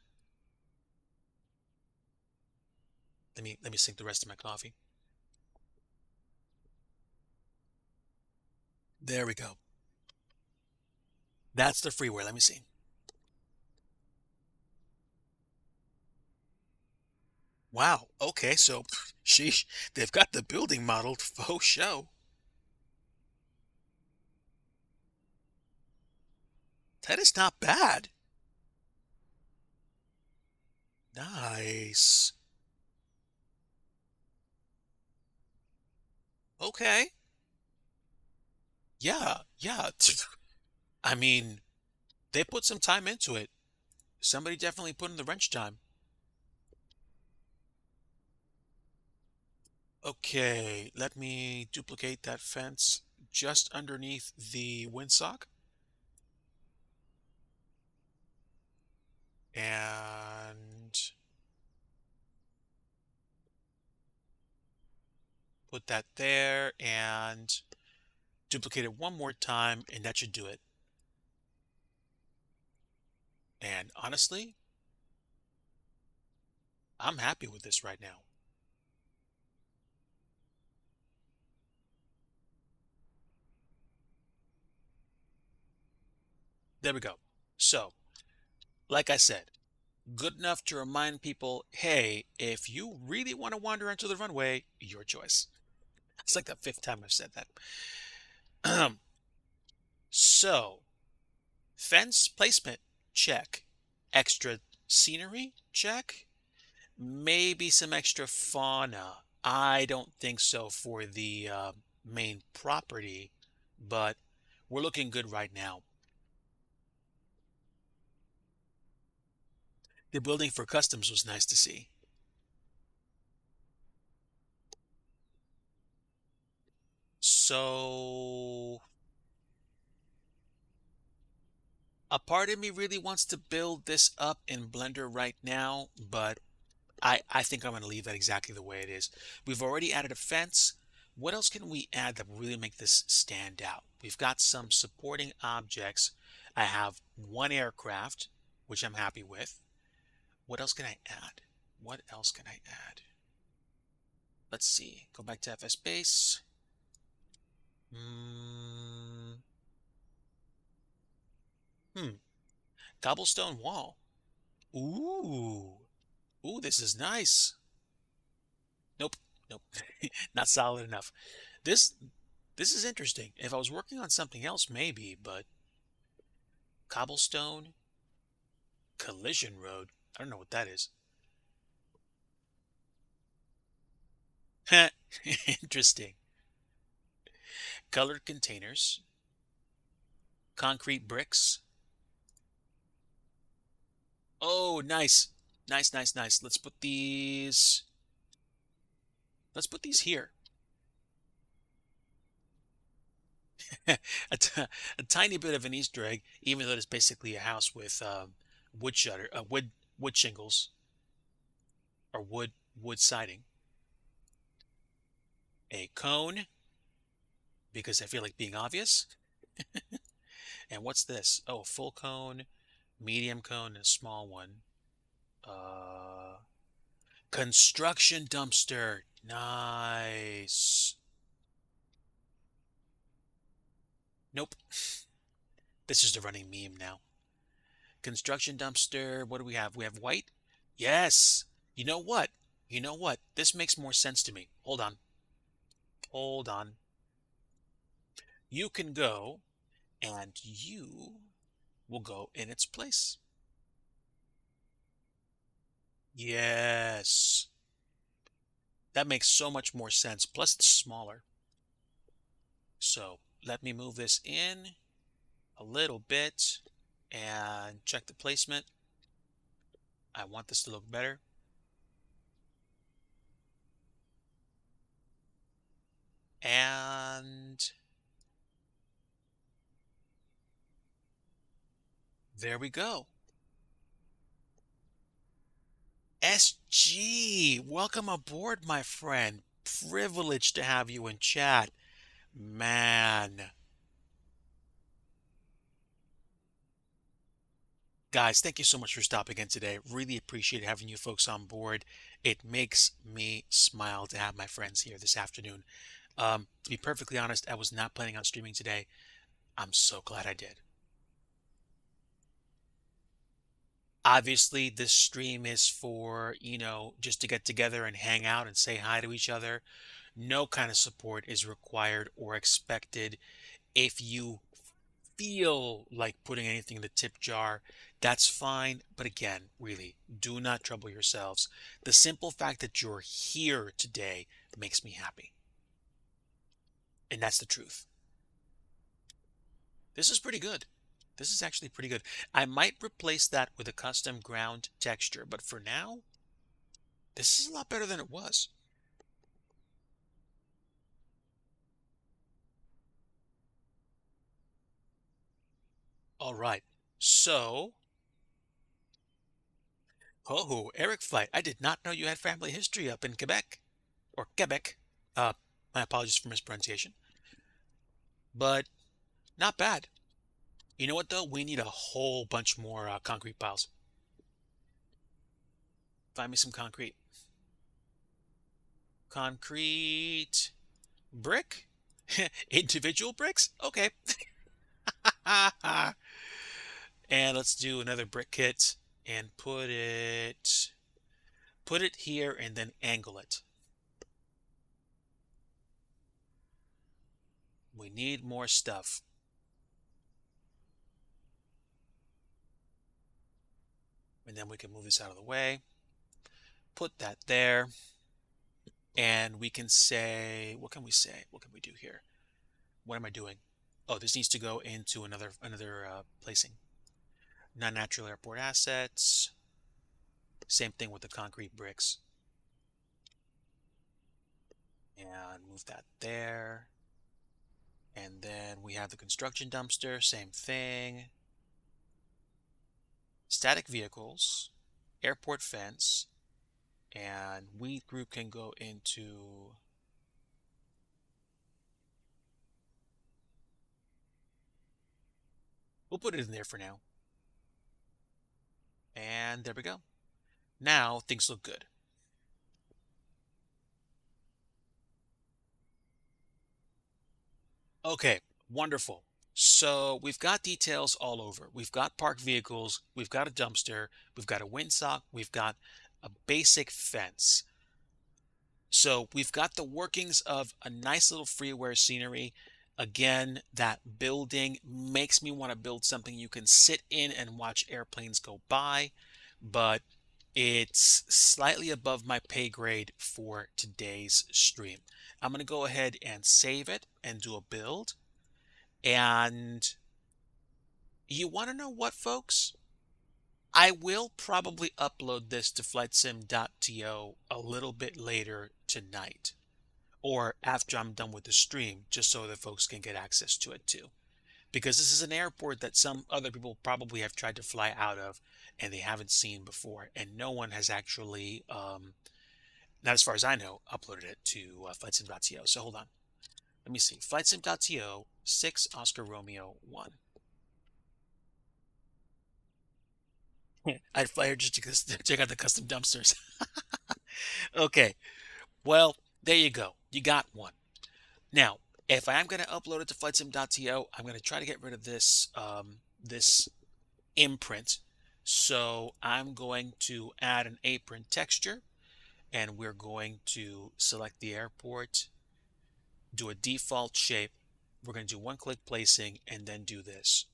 Let me sink the rest of my coffee. There we go. That's the freeware. Let me see. Wow. Okay, so sheesh, they've got the building modeled faux show. That is not bad. Nice. Okay. Yeah, yeah. I mean, they put some time into it. Somebody definitely put in the wrench time. Okay, let me duplicate that fence just underneath the windsock and put that there and duplicate it one more time, and that should do it. And honestly, I'm happy with this right now. There we go. So, like I said, good enough to remind people, hey, if you really want to wander onto the runway, your choice. It's like the fifth time I've said that. So, fence placement, check. Extra scenery, check. Maybe some extra fauna. I don't think so for the main property, but we're looking good right now. The building for customs was nice to see. So, a part of me really wants to build this up in Blender right now, but I think I'm going to leave that exactly the way it is. We've already added a fence. What else can we add that will really make this stand out? We've got some supporting objects. I have one aircraft, which I'm happy with. What else can I add? What else can I add? Let's see. Go back to FS Base. Hmm. Hmm. Cobblestone wall. Ooh. Ooh, this is nice. Nope. Nope. Not solid enough. This this is interesting. If I was working on something else, maybe, but cobblestone collision road. I don't know what that is. Interesting. Colored containers, concrete bricks. Oh, nice. Nice, nice, nice. Let's put these here. A tiny bit of an Easter egg, even though it's basically a house with wood shutter, wood shingles or wood siding. A cone, because I feel like being obvious. And what's this? Oh, full cone, medium cone, and a small one. Uh, construction dumpster. Nice. Nope. This is the running meme now. Construction dumpster. What do we have? We have white. Yes. You know what? You know what? This makes more sense to me. Hold on. Hold on. You can go and you will go in its place. Yes. That makes so much more sense. Plus, it's smaller. So let me move this in a little bit and check the placement. I want this to look better. And there we go. SG, welcome aboard, my friend. Privileged to have you in chat. Man. Guys, thank you so much for stopping in today. Really appreciate having you folks on board. It makes me smile to have my friends here this afternoon. To be perfectly honest, I was not planning on streaming today. I'm so glad I did. Obviously, this stream is for, just to get together and hang out and say hi to each other. No kind of support is required or expected. If you feel like putting anything in the tip jar, that's fine. But again, really, do not trouble yourselves. The simple fact that you're here today makes me happy. And that's the truth. This is pretty good. This is actually pretty good. I might replace that with a custom ground texture, but for now, this is a lot better than it was. All right. So, oh, Eric Flight, I did not know you had family history up in Quebec or Quebec. Uh, my apologies for mispronunciation, but not bad. You know what though? We need a whole bunch more concrete piles. Find me some concrete. Concrete brick? Individual bricks? Okay. And let's do another brick kit and put it here and then angle it. We need more stuff. And then we can move this out of the way. Put that there. And we can say, what can we say? What can we do here? What am I doing? Oh, this needs to go into another placing. Non-natural airport assets. Same thing with the concrete bricks. And move that there. And then we have the construction dumpster, same thing. Static vehicles, airport fence, and weed group can go into we'll put it in there for now. And there we go. Now things look good. Okay, wonderful. So we've got details all over. We've got parked vehicles, we've got a dumpster, we've got a windsock, we've got a basic fence. So we've got the workings of a nice little freeware scenery. Again, that building makes me want to build something you can sit in and watch airplanes go by, but it's slightly above my pay grade for today's stream. I'm going to go ahead and save it and do a build. And you want to know what, folks? I will probably upload this to flightsim.to a little bit later tonight or after I'm done with the stream, just so that folks can get access to it too. Because this is an airport that some other people probably have tried to fly out of and they haven't seen before. And no one has actually, not as far as I know, uploaded it to flightsim.to. So hold on. Let me see. Flightsim.to 6 Oscar Romeo 1. I'd fly here just to check out the custom dumpsters. Okay. Well, there you go. You got one. Now, if I am going to upload it to flightsim.to, I'm going to try to get rid of this imprint. So I'm going to add an apron texture, and we're going to select the airport, do a default shape. We're going to do one-click placing, and then do this.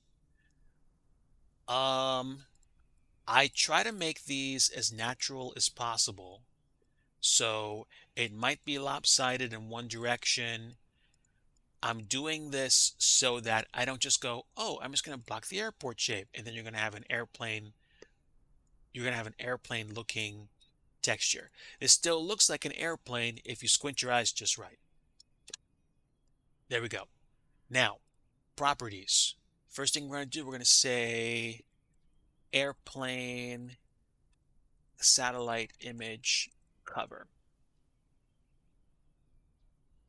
I try to make these as natural as possible. So it might be lopsided in one direction. I'm doing this so that I don't just go, oh, I'm just going to block the airport shape. And then you're going to have an airplane looking texture. It still looks like an airplane if you squint your eyes just right. There we go. Now, properties. First thing we're going to do, we're going to say airplane satellite image cover.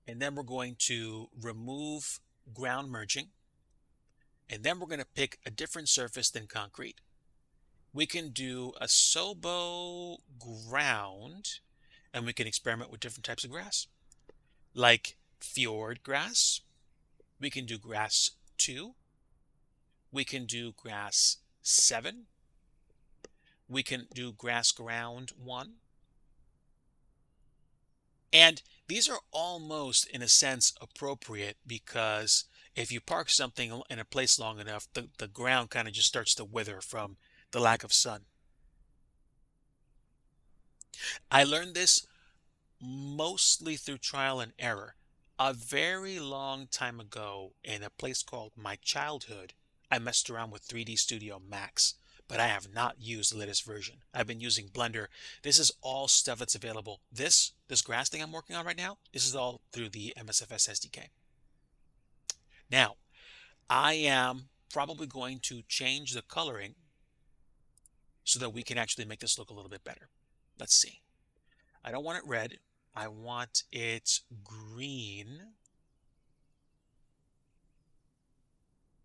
And then we're going to remove ground merging. And then we're going to pick a different surface than concrete. We can do a Sobo ground, and we can experiment with different types of grass, like fjord grass. We can do grass 2. We can do grass 7. We can do grass ground 1. And these are almost, in a sense, appropriate because if you park something in a place long enough, the ground kind of just starts to wither from the lack of sun. I learned this mostly through trial and error. A very long time ago, in a place called my childhood, I messed around with 3D Studio Max, but I have not used the latest version. I've been using Blender. This is all stuff that's available. This grass thing I'm working on right now, this is all through the MSFS SDK. Now, I am probably going to change the coloring so that we can actually make this look a little bit better. Let's see. I don't want it red. I want it green.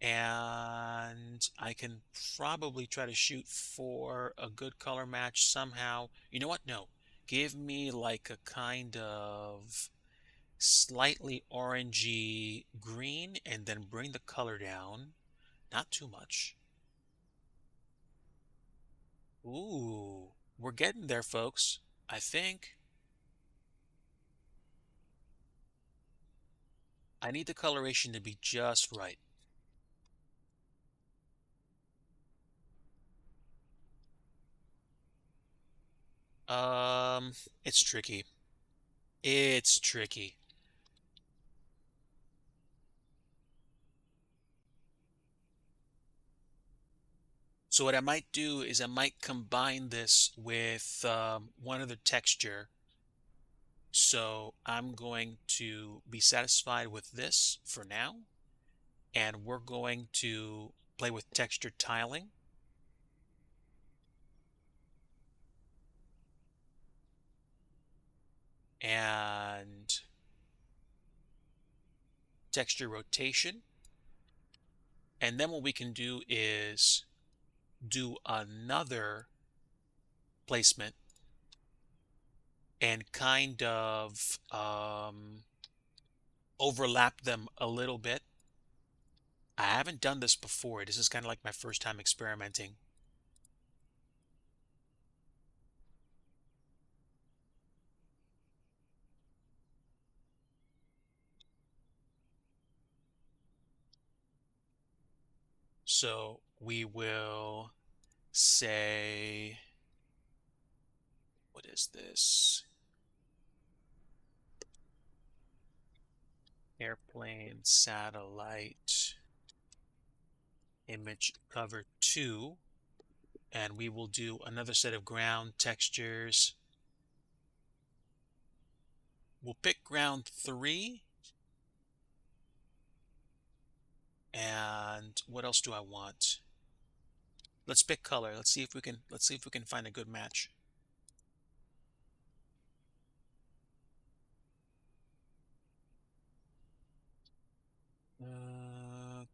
And I can probably try to shoot for a good color match somehow. You know what? No. Give me like a kind of slightly orangey green and then bring the color down. Not too much. Ooh, we're getting there, folks. I think. I need the coloration to be just right. It's tricky. It's tricky. So what I might do is I might combine this with one other texture. So I'm going to be satisfied with this for now. And we're going to play with texture tiling. And texture rotation. And then what we can do is do another placement and kind of overlap them a little bit. I haven't done this before. This is kind of like my first time experimenting. So we will say, what is this? Airplane satellite image cover 2. And we will do another set of ground textures. We'll pick ground 3. And what else do I want? Let's pick color. Let's see if we can find a good match.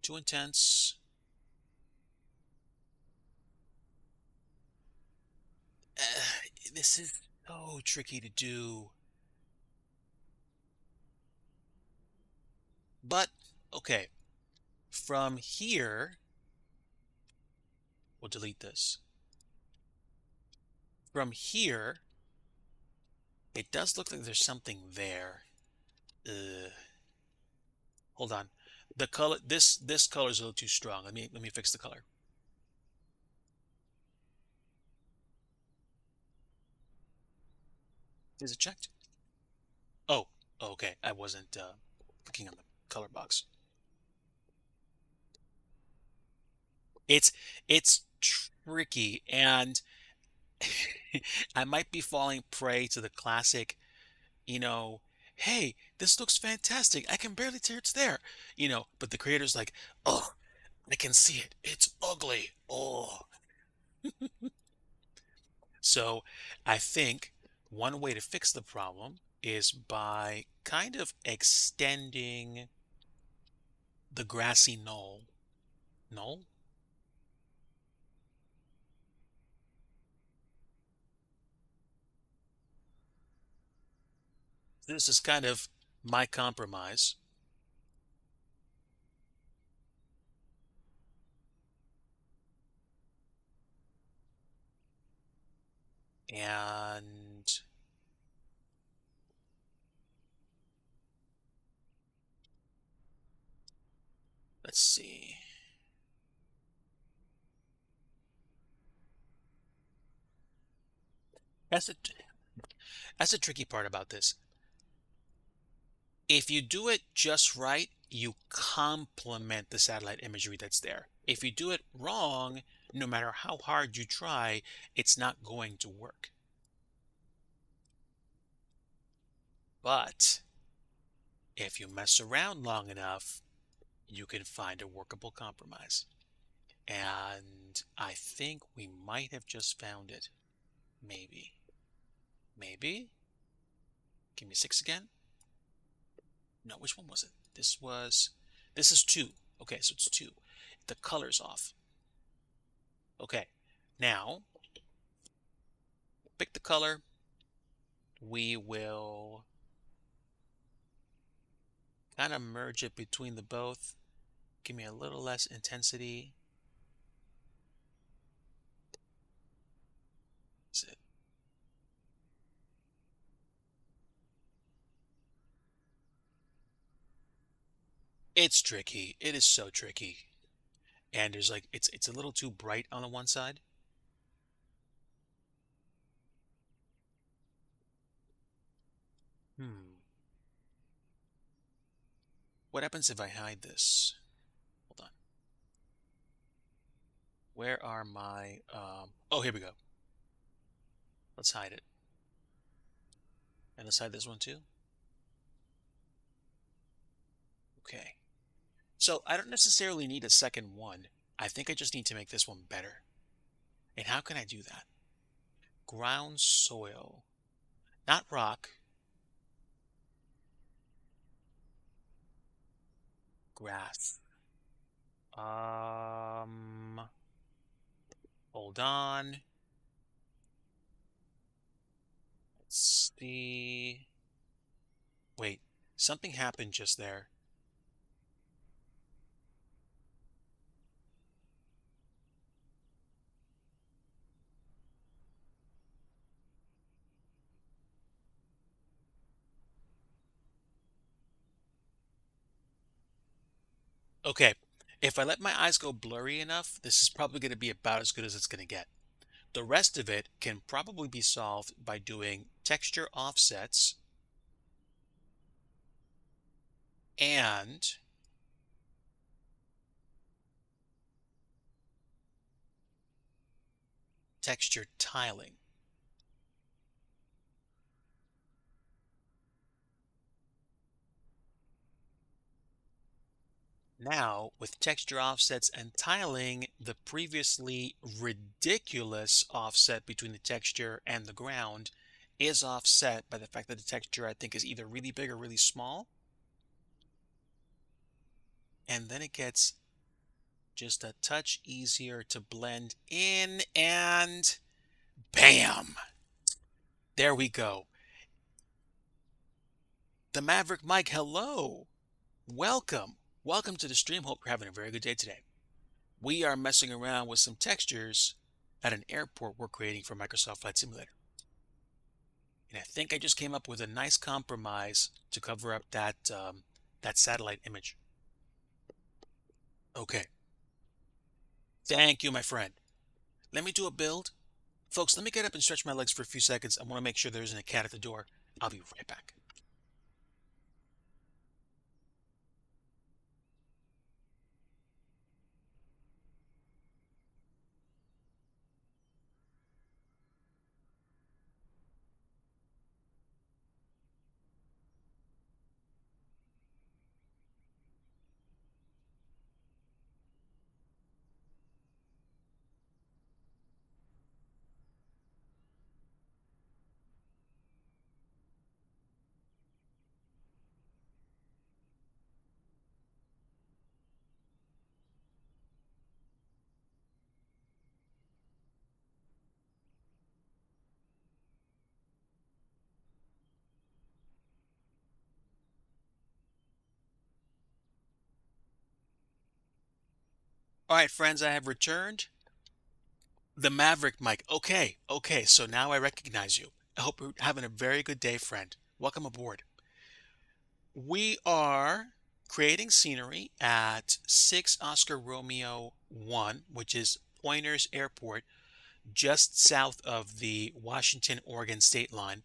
Too intense. This is so tricky to do. But, okay. From here, we'll delete this. From here, it does look like there's something there. Hold on. The color, this color is a little too strong. Let me fix the color. Is it checked? Oh, okay. I wasn't clicking on the color box. It's it's tricky, and I might be falling prey to the classic, you know, hey, this looks fantastic. I can barely tell it's there, but the creator's like, oh, I can see it. It's ugly. Oh. So I think one way to fix the problem is by kind of extending the grassy knoll. Knoll? This is kind of my compromise. And let's see. That's the that's the tricky part about this. If you do it just right, you complement the satellite imagery that's there. If you do it wrong, no matter how hard you try, it's not going to work. But if you mess around long enough, you can find a workable compromise. And I think we might have just found it. Maybe. Maybe? Give me six again? No, which one was it? This is two. Okay, so it's two. The color's off. Okay, now pick the color. We will kind of merge it between the both. Give me a little less intensity. That's it. It's tricky. It is so tricky. And there's like it's a little too bright on the one side. Hmm. What happens if I hide this? Hold on. Where are my oh, here we go. Let's hide it. And let's hide this one too. Okay. So I don't necessarily need a second one. I think I just need to make this one better. And how can I do that? Ground soil. Not rock. Grass. Um, hold on. Let's see. Wait, something happened just there. Okay, if I let my eyes go blurry enough, this is probably going to be about as good as it's going to get. The rest of it can probably be solved by doing texture offsets and texture tiling. Now, with texture offsets and tiling, the previously ridiculous offset between the texture and the ground is offset by the fact that the texture, I think, is either really big or really small. And then it gets just a touch easier to blend in, and bam! There we go. The Maverick Mike, hello! Welcome! Welcome to the stream. Hope you're having a very good day today. We are messing around with some textures at an airport we're creating for Microsoft Flight Simulator. And I think I just came up with a nice compromise to cover up that satellite image. Okay. Thank you, my friend. Let me do a build. Folks, let me get up and stretch my legs for a few seconds. I want to make sure there isn't a cat at the door. I'll be right back. All right, friends, I have returned. The Maverick Mike. Okay, okay, so now I recognize you. I hope you're having a very good day, friend. Welcome aboard. We are creating scenery at 6 Oscar Romeo 1, which is Pointers Airport, just south of the Washington Oregon state line,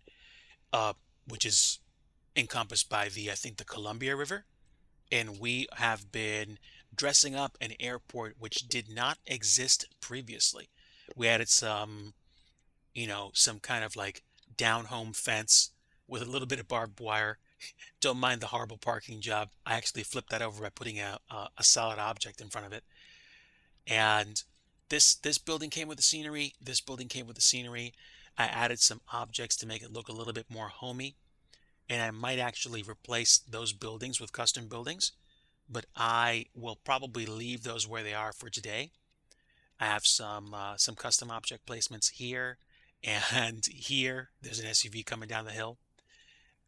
uh, which is encompassed by I think, the Columbia River. And we have been dressing up an airport which did not exist previously. We added some kind of like down home fence with a little bit of barbed wire. Don't mind the horrible parking job. I actually flipped that over by putting a solid object in front of it. And this building came with the scenery. This building came with the scenery. I added some objects to make it look a little bit more homey. And I might actually replace those buildings with custom buildings, but I will probably leave those where they are for today. I have some custom object placements here and here. There's an SUV coming down the hill.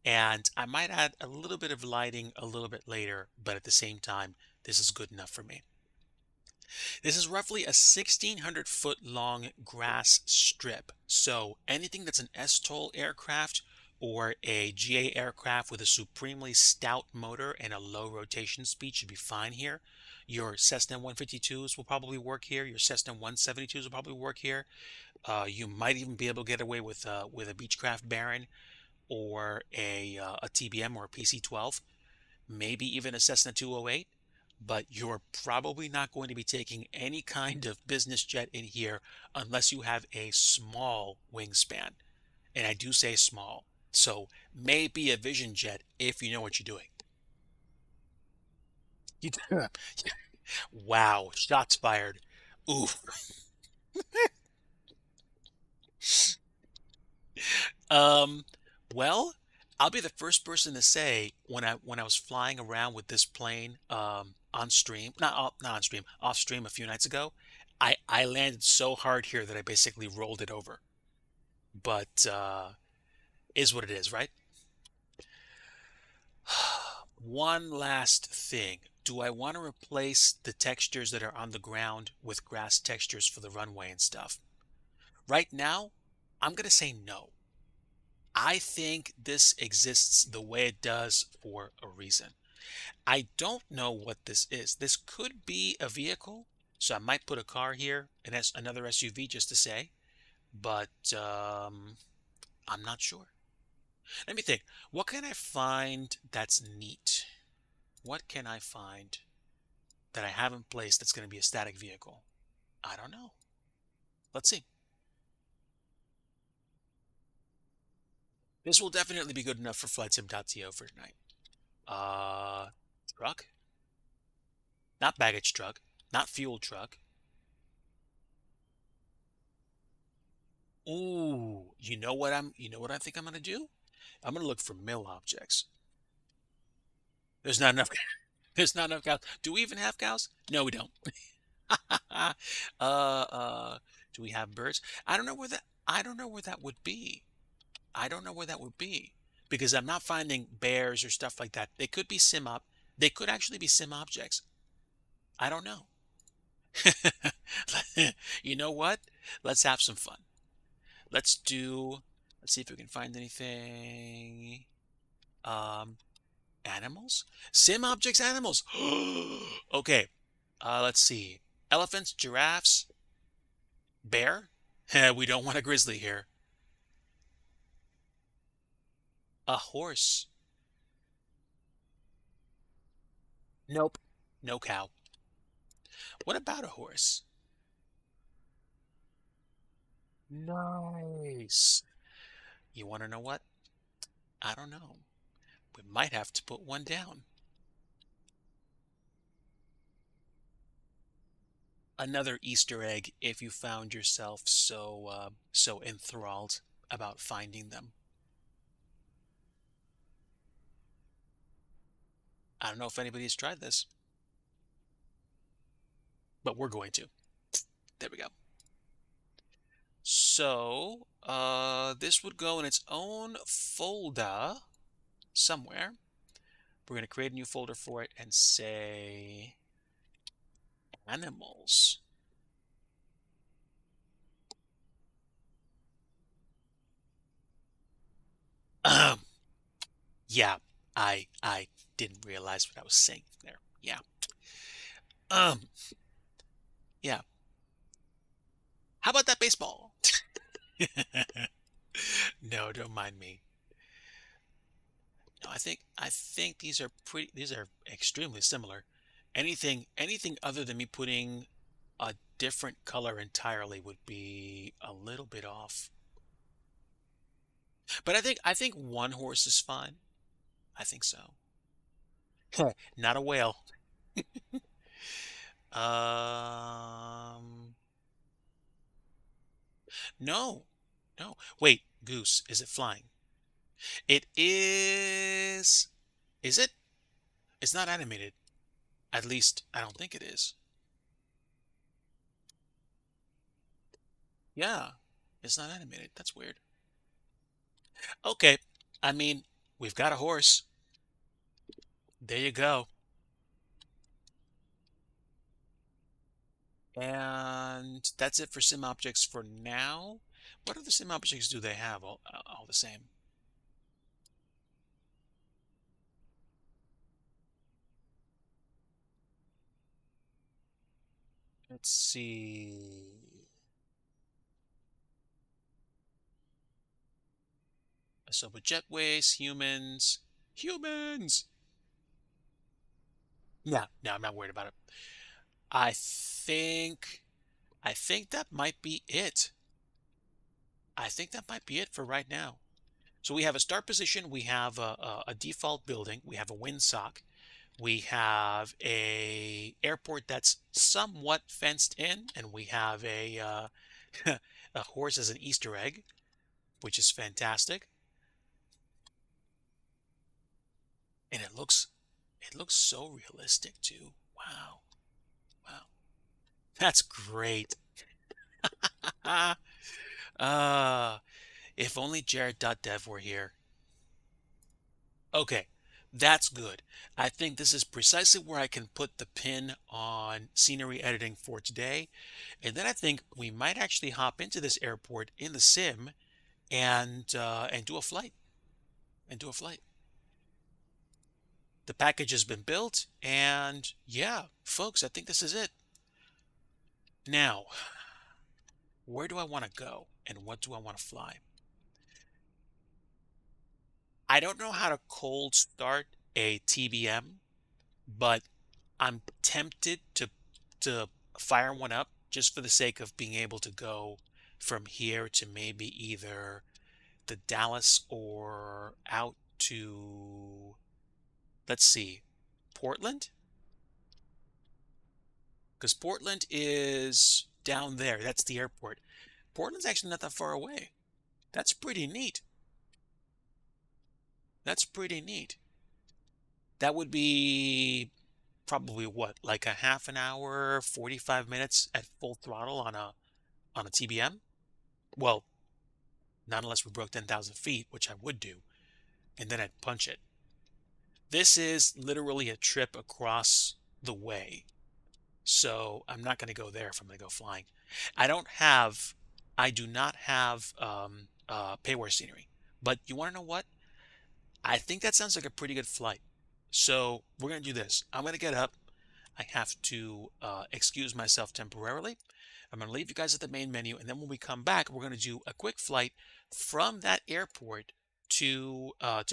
And I might add a little bit of lighting a little bit later, but at the same time, this is good enough for me. This is roughly a 1,600 foot long grass strip. So anything that's an STOL aircraft or a GA aircraft with a supremely stout motor and a low rotation speed should be fine here. Your Cessna 152s will probably work here. Your Cessna 172s will probably work here. You might even be able to get away with a Beechcraft Baron or a TBM or a PC-12, maybe even a Cessna 208, but you're probably not going to be taking any kind of business jet in here unless you have a small wingspan. And I do say small. So maybe a Vision Jet if you know what you're doing. You do. Wow, shots fired. Oof. Um, well, I'll be the first person to say when I was flying around with this plane on stream, not on stream, off stream a few nights ago, I landed so hard here that I basically rolled it over. But is what it is, right? One last thing. Do I want to replace the textures that are on the ground with grass textures for the runway and stuff? Right now, I'm going to say no. I think this exists the way it does for a reason. I don't know what this is. This could be a vehicle, so I might put a car here and that's another SUV just to say, but I'm not sure. Let me think. What can I find that's neat? What can I find that I haven't placed that's going to be a static vehicle? I don't know. Let's see. This will definitely be good enough for FlightSim.to for tonight. Uh, Truck? Not baggage truck. Not fuel truck. Ooh, you know what I think I'm gonna do? I'm gonna look for mill objects. There's not enough, there's not enough cows. Do we even have cows? No, we don't. Uh, do we have birds? I don't know where that would be. I don't know where that would be because I'm not finding bears or stuff like that. They could actually be sim objects. I don't know. You know what? Let's have some fun. Let's do, let's see if we can find anything. Um, Animals? Sim objects, animals. Okay. Let's see. Elephants, giraffes, bear. We don't want a grizzly here. A horse. Nope. No cow. What about a horse? Nice. You want to know what? I don't know. We might have to put one down. Another Easter egg if you found yourself so enthralled about finding them. I don't know if anybody's tried this, but we're going to. There we go. So, this would go in its own folder somewhere. We're going to create a new folder for it and say animals. Yeah, I didn't realize what I was saying there. Yeah. Um, yeah. How about that baseball? No, don't mind me. No, I think these are extremely similar. Anything other than me putting a different color entirely would be a little bit off. But I think one horse is fine. I think so. Not a whale. Um, no, no. Wait, goose. Is it flying? It is. Is it? It's not animated. At least I don't think it is. Yeah, it's not animated. That's weird. Okay, I mean, we've got a horse. There you go. And that's it for sim objects for now. What other sim objects do they have all the same? Let's see. So with jetways, humans, humans. Yeah, no, I'm not worried about it. I think, I think that might be it. I think that might be it for right now. So we have a start position, we have a default building, we have a windsock, we have a airport that's somewhat fenced in, and we have a horse as an Easter egg, which is fantastic. And it looks so realistic too. Wow. Wow. That's great. uh, if only Jared.dev were here. Okay, that's good. I think this is precisely where I can put the pin on scenery editing for today. And then I think we might actually hop into this airport in the sim and do a flight and do a flight. The package has been built, and yeah, folks, I think this is it. Now, where do I want to go and what do I want to fly? I don't know how to cold start a TBM, but I'm tempted to fire one up just for the sake of being able to go from here to maybe either the Dallas or out to, let's see, Portland? Because Portland is down there. That's the airport. Portland's actually not that far away. That's pretty neat. That's pretty neat. That would be probably what, like a half an hour, 45 minutes at full throttle on a TBM? Well, not unless we broke 10,000 feet, which I would do, and then I'd punch it. This is literally a trip across the way. So I'm not going to go there if I'm going to go flying. I don't have, I do not have payware scenery. But you want to know what? I think that sounds like a pretty good flight. So we're going to do this. I'm going to get up. I have to excuse myself temporarily. I'm going to leave you guys at the main menu, and then when we come back, we're going to do a quick flight from that airport to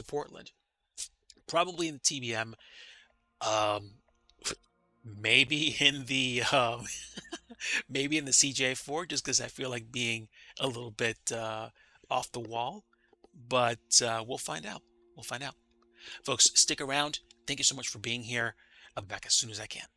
Portland, probably in the TBM, um, maybe in the maybe in the CJ4, just because I feel like being a little bit off the wall. But we'll find out. We'll find out. Folks, stick around. Thank you so much for being here. I'll be back as soon as I can.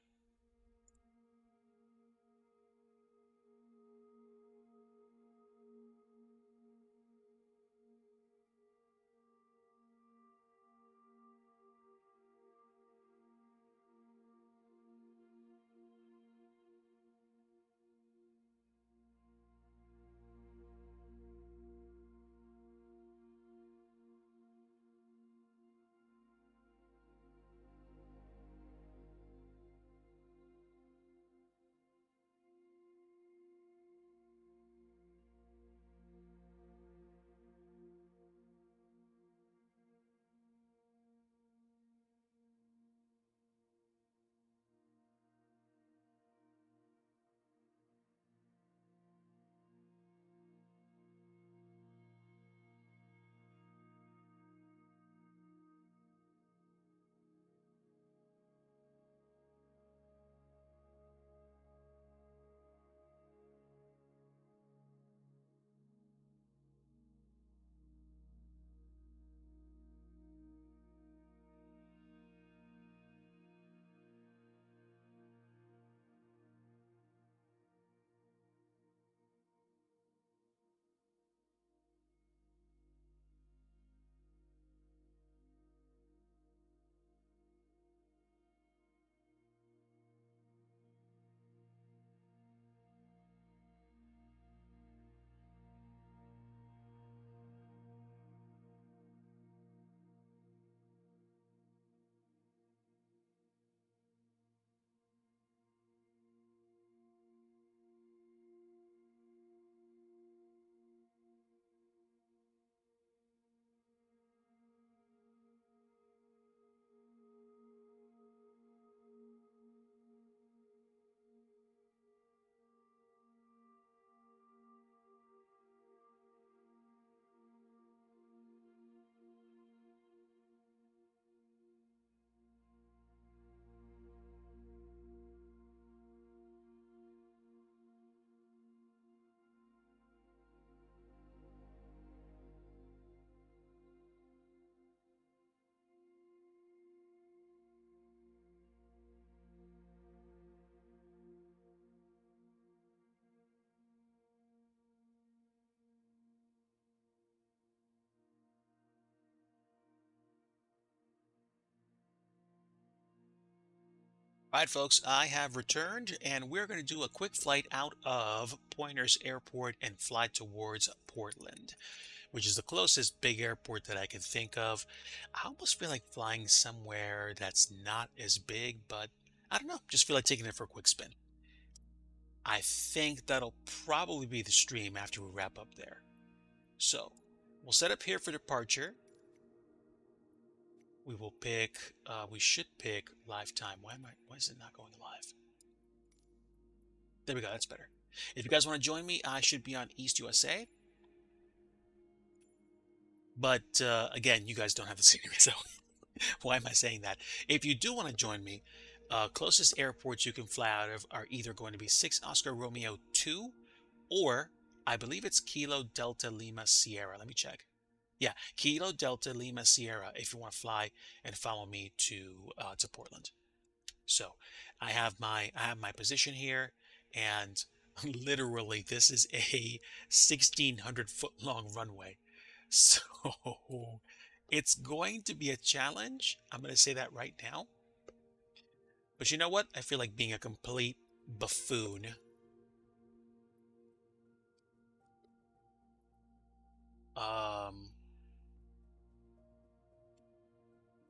All right, folks, I have returned, and we're going to do a quick flight out of Pointers Airport and fly towards Portland, which is the closest big airport that I can think of. I almost feel like flying somewhere that's not as big, but I don't know, just feel like taking it for a quick spin. I think that'll probably be the stream after we wrap up there. So we'll set up here for departure. We will pick, we should pick live time. Why is it not going live? There we go, that's better. If you guys want to join me, I should be on East USA. But again, you guys don't have to see me, so why am I saying that? If you do want to join me, closest airports you can fly out of are either going to be 6 Oscar Romeo 2, or I believe it's Kilo Delta Lima Sierra. Let me check. Yeah, Kilo Delta Lima Sierra if you want to fly and follow me to Portland. So I have my position here, and literally this is a 1,600-foot long runway. So it's going to be a challenge. I'm going to say that right now. But you know what? I feel like being a complete buffoon.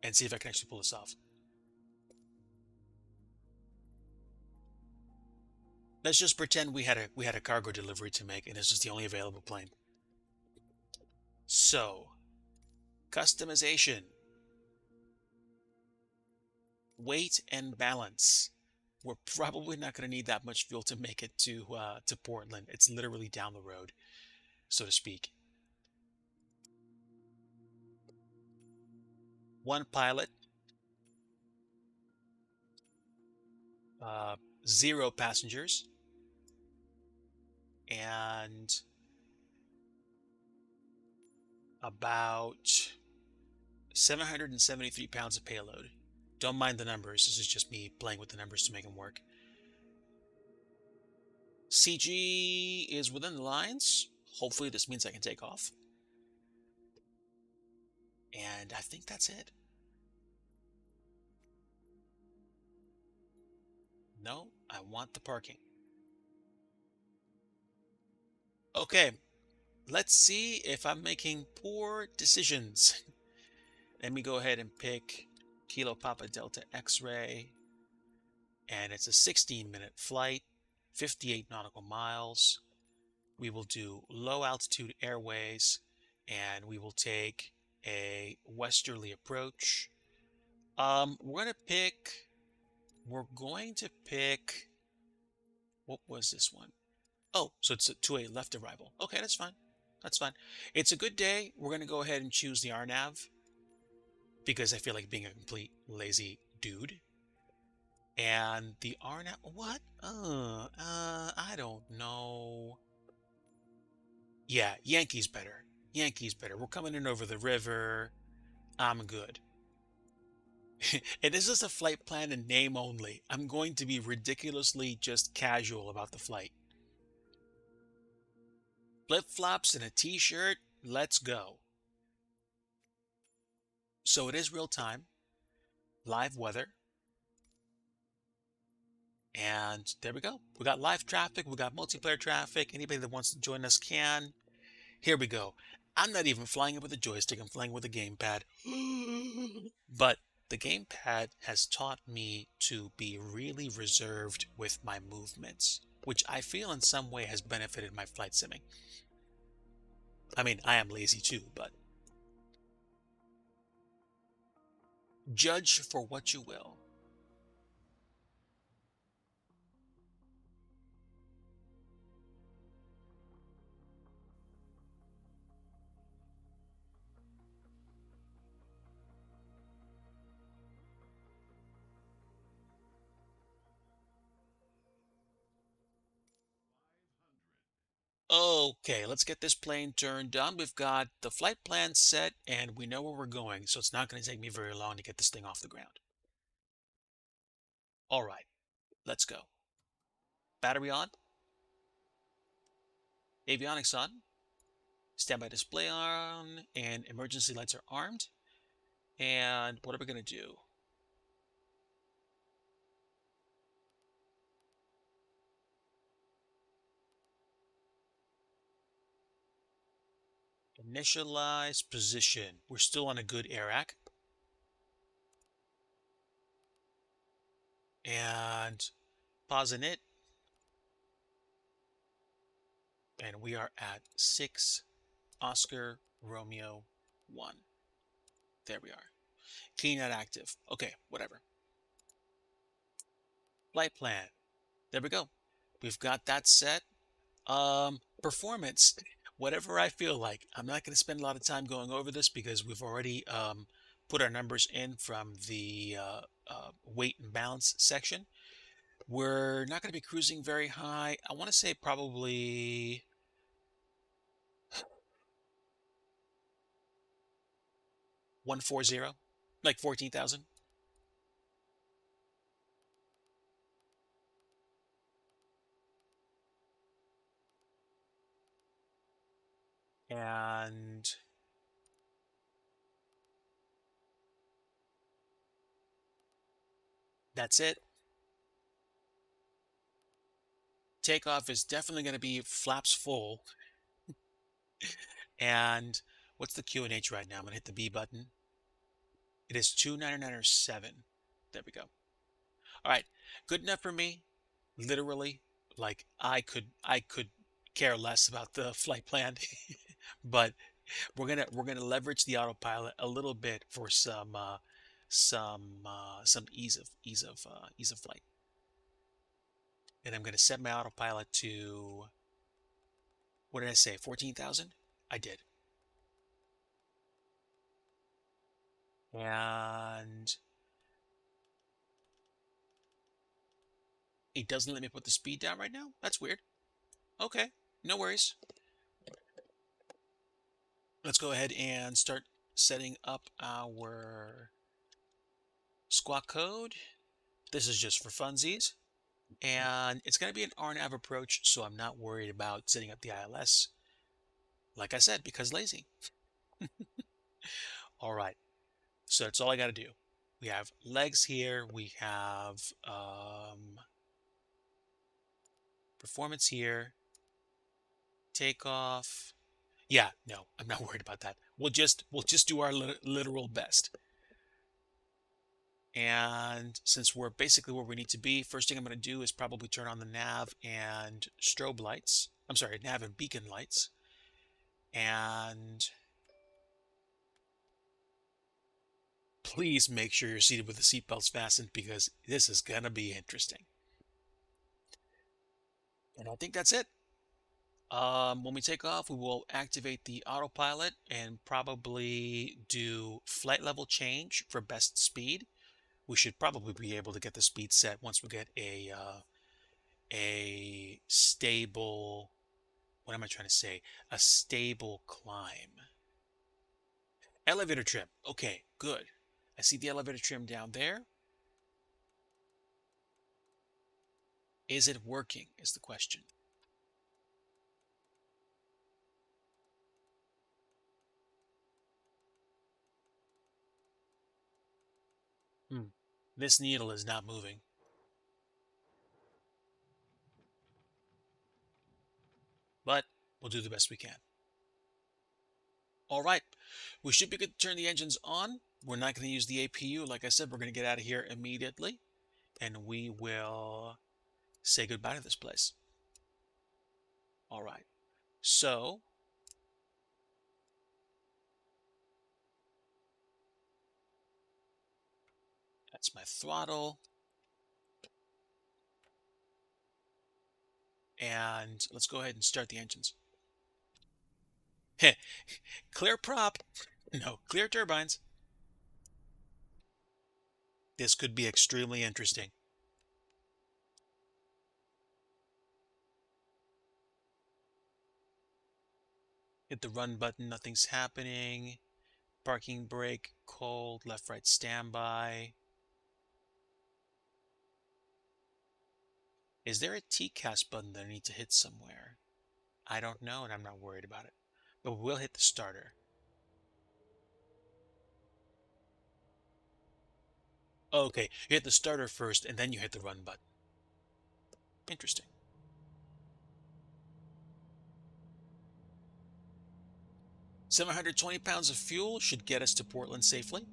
And see if I can actually pull this off. Let's just pretend we had a cargo delivery to make, and this was the only available plane. So, customization, weight and balance. we're probably not going to need that much fuel to make it to Portland. It's literally down the road, so to speak. One pilot, uh, zero passengers, and about 773 pounds of payload. Don't mind the numbers. This is just me playing with the numbers to make them work. CG is within the lines. Hopefully this means I can take off. And I think that's it. No, I want the parking. Okay, let's see if I'm making poor decisions. Let me go ahead and pick Kilo Papa Delta X-Ray. And it's a 16-minute flight, 58 nautical miles. We will do low altitude airways, and we will take a westerly approach. We're going to pick, what was this one? Oh, so it's to a left arrival. Okay, that's fine. That's fine. It's a good day. We're going to go ahead and choose the RNAV because I feel like being a complete lazy dude. And the RNAV, what? I don't know. Yeah, Yankee's better. Yankee's better. We're coming in over the river. I'm good. And this is a flight plan in name only. I'm going to be ridiculously just casual about the flight. Flip-flops and a t-shirt, let's go. So it is real time, live weather. And there we go. We got live traffic, we got multiplayer traffic. Anybody that wants to join us can. Here we go. I'm not even flying it with a joystick, I'm flying with a gamepad. But the gamepad has taught me to be really reserved with my movements, which I feel in some way has benefited my flight simming. I mean, I am lazy too, but judge for what you will. Okay, let's get this plane turned on. We've got the flight plan set and we know where we're going, so it's not going to take me very long to get this thing off the ground. All right, let's go. Battery on. Avionics on. Standby display on, and emergency lights are armed. And what are we going to do? Initialize position. We're still on a good AIRAC. And pause it. And we are at 6 Oscar Romeo 1. There we are. Key not active. Okay, whatever. Flight plan. There we go. We've got that set. Performance. Whatever I feel like. I'm not going to spend a lot of time going over this because we've already put our numbers in from the weight and balance section. We're not going to be cruising very high. I want to say probably 140, like 14,000. And that's it. Takeoff is definitely going to be flaps full. And what's the QNH right now? I'm going to hit the B button. It is 299.7. There we go. All right, good enough for me. Literally, like I could care less about the flight plan, but we're gonna leverage the autopilot a little bit for some ease of flight. And I'm going to set my autopilot to, what did I say, 14,000? I did. And it doesn't let me put the speed down right now? That's weird. Okay, no worries. Let's go ahead and start setting up our squawk code. This is just for funsies. And it's going to be an RNAV approach, so I'm not worried about setting up the ILS. Like I said, because lazy. All right, so that's all I got to do. We have legs here. We have performance here. Takeoff. Yeah, no, I'm not worried about that. We'll just do our literal best. And since we're basically where we need to be, first thing I'm going to do is probably turn on the nav and strobe lights. I'm sorry, nav and beacon lights. And please make sure you're seated with the seatbelts fastened because this is going to be interesting. And I think that's it. When we take off, we will activate the autopilot and probably do flight level change for best speed. We should probably be able to get the speed set once we get a stable, what am I trying to say? A stable climb. Elevator trim. Okay, good. I see the elevator trim down there. Is it working is the question. This needle is not moving. But we'll do the best we can. All right, we should be good to turn the engines on. We're not going to use the APU. Like I said, we're going to get out of here immediately, and we will say goodbye to this place. All right, so that's my throttle. And let's go ahead and start the engines. Clear prop. No, clear turbines. This could be extremely interesting. Hit the run button, nothing's happening. Parking brake, cold, left, right, standby. Is there a TCAS button that I need to hit somewhere? I don't know, and I'm not worried about it. But we'll hit the starter. Okay, you hit the starter first, and then you hit the run button. Interesting. £720 of fuel should get us to Portland safely.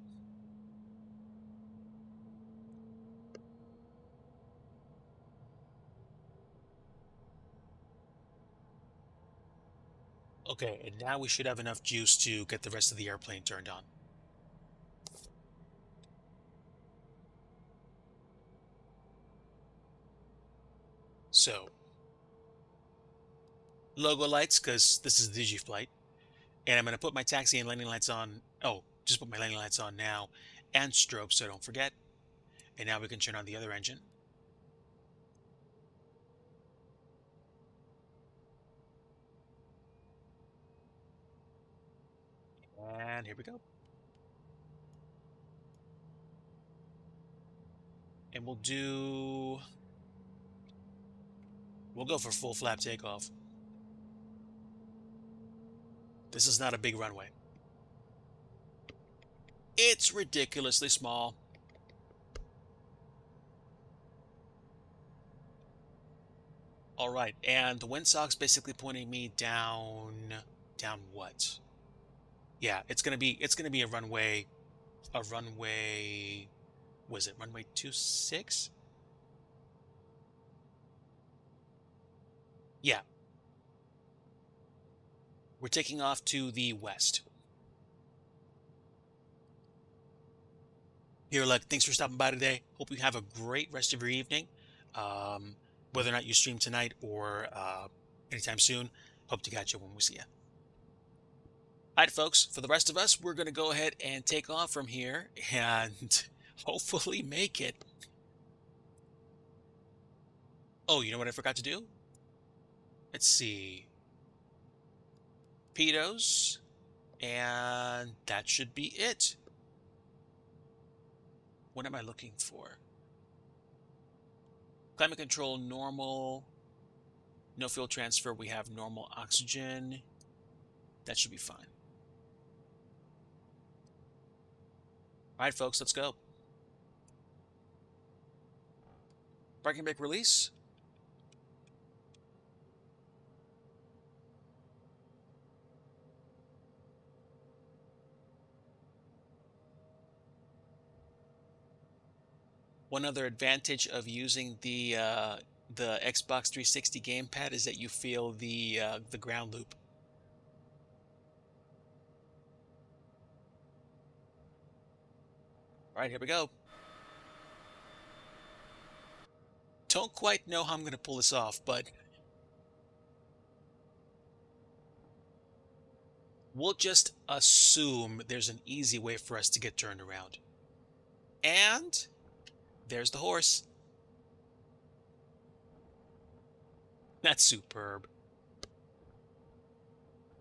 Okay, and now we should have enough juice to get the rest of the airplane turned on. So, logo lights, because this is DigiFlight. And I'm going to put my taxi and landing lights on. Oh, just put my landing lights on now. And strobe, so don't forget. And now we can turn on the other engine. And here we go. And we'll go for full flap takeoff. This is not a big runway. It's ridiculously small. All right, and the windsock's basically pointing me down what? Yeah, it's gonna be a runway, was it runway 26? Yeah. We're taking off to the west. Here, look, thanks for stopping by today. Hope you have a great rest of your evening. whether or not you stream tonight or anytime soon. Hope to catch you when we see you. All right, folks, for the rest of us, we're going to go ahead and take off from here and hopefully make it. Oh, you know what I forgot to do? Let's see. Pedos. And that should be it. What am I looking for? Climate control, normal. No fuel transfer. We have normal oxygen. That should be fine. All right, folks, let's go. Parking brake release. One other advantage of using the Xbox 360 gamepad is that you feel the ground loop. All right, here we go. Don't quite know how I'm going to pull this off, but we'll just assume there's an easy way for us to get turned around. And there's the horse. That's superb.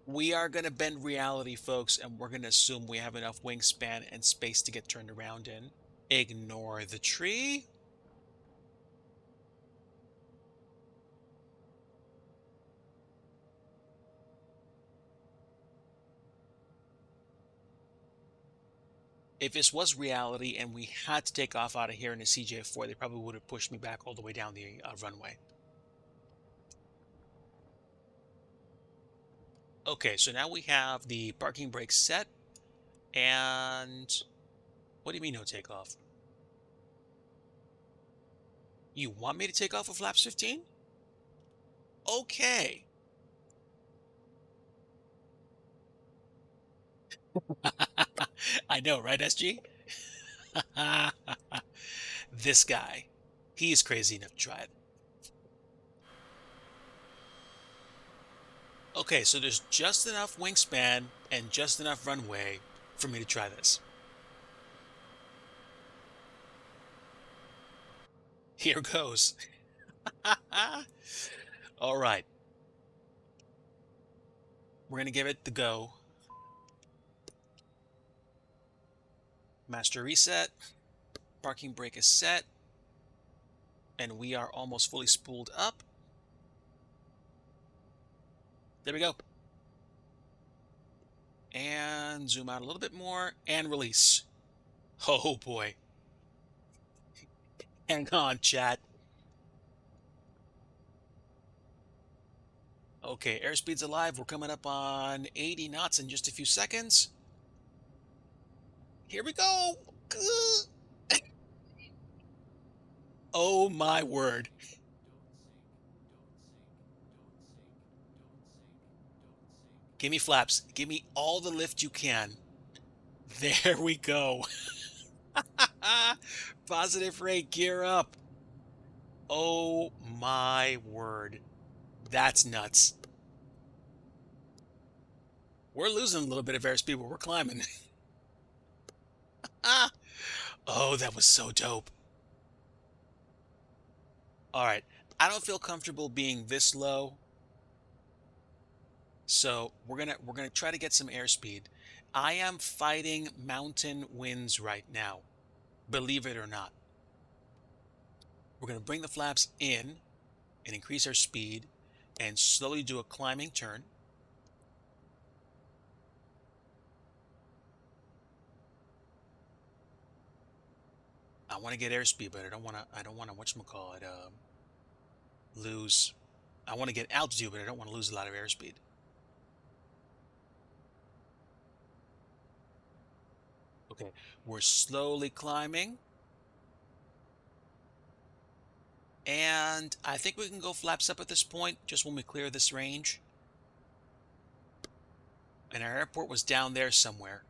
We are going to bend reality, folks, and we're going to assume we have enough wingspan and space to get turned around in. Ignore the tree. If this was reality and we had to take off out of here in a CJ4, they probably would have pushed me back all the way down the runway. Okay, so now we have the parking brake set. And what do you mean no takeoff? You want me to take off of flaps 15? Okay. I know, right, SG? This guy, he's crazy enough to try it. Okay, so there's just enough wingspan and just enough runway for me to try this. Here goes. All right. We're going to give it the go. Master reset. Parking brake is set. And we are almost fully spooled up. There we go. And zoom out a little bit more and release. Oh boy. Hang on, chat. Okay, airspeed's alive. We're coming up on 80 knots in just a few seconds. Here we go. Oh my word. Give me flaps. Give me all the lift you can. There we go. Positive rate, gear up. Oh my word. That's nuts. We're losing a little bit of airspeed, but we're climbing. Oh, that was so dope. All right. I don't feel comfortable being this low. So we're gonna try to get some airspeed. I am fighting mountain winds right now, believe it or not. We're gonna bring the flaps in and increase our speed and slowly do a climbing turn. I want to get airspeed, but I don't want to whatchamacallit, lose. I want to get altitude, but I don't want to lose a lot of airspeed. Okay, we're slowly climbing. And I think we can go flaps up at this point, just when we clear this range. And our airport was down there somewhere.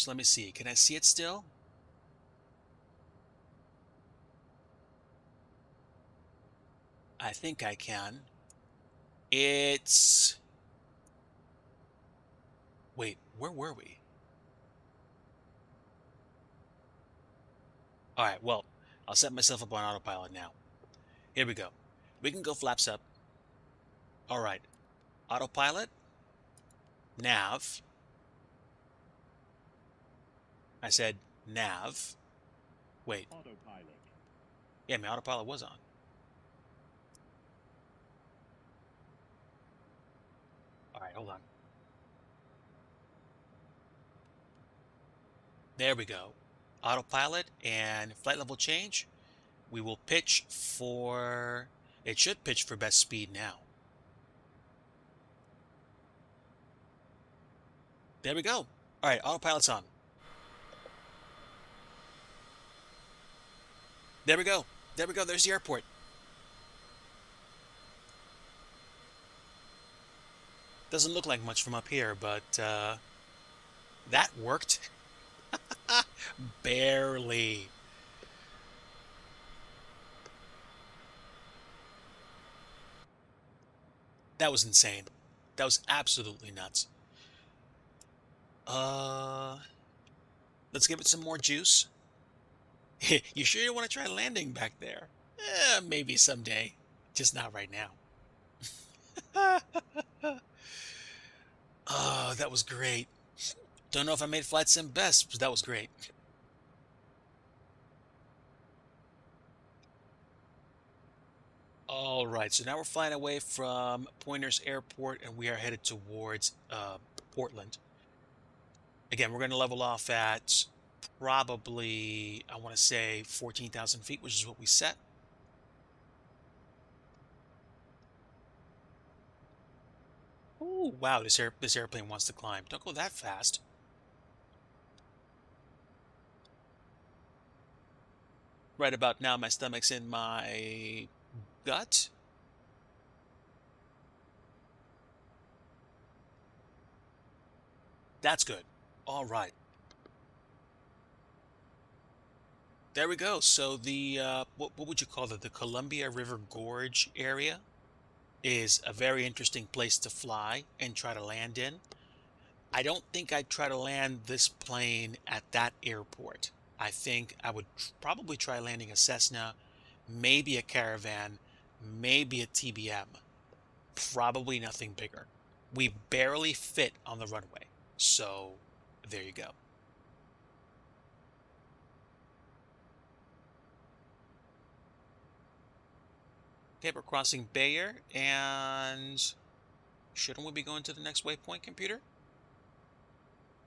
So let me see. Can I see it still? I think I can. It's... Wait, where were we? All right, well, I'll set myself up on autopilot now. Here we go. We can go flaps up. All right. Autopilot. Nav. I said nav. Wait. Autopilot. Yeah, my autopilot was on. All right, hold on. There we go. Autopilot and flight level change. We will pitch for... It should pitch for best speed now. There we go. All right, autopilot's on. There we go. There we go. There's the airport. Doesn't look like much from up here, but that worked. Barely. That was insane. That was absolutely nuts. Let's give it some more juice. You sure you want to try landing back there? Maybe someday. Just not right now. Oh, that was great. Don't know if I made Flight Sim best, but that was great. All right, so now we're flying away from Pointers Airport, and we are headed towards Portland. Again, we're going to level off at probably, I want to say 14,000 feet, which is what we set. Oh, wow, this airplane wants to climb. Don't go that fast. Right about now, my stomach's in my gut. That's good. All right. There we go. So the, what would you call it? The Columbia River Gorge area is a very interesting place to fly and try to land in. I don't think I'd try to land this plane at that airport. I think I would probably try landing a Cessna, maybe a Caravan, maybe a TBM. Probably nothing bigger. We barely fit on the runway. So there you go. Okay, we're crossing Bayer, and shouldn't we be going to the next waypoint, computer?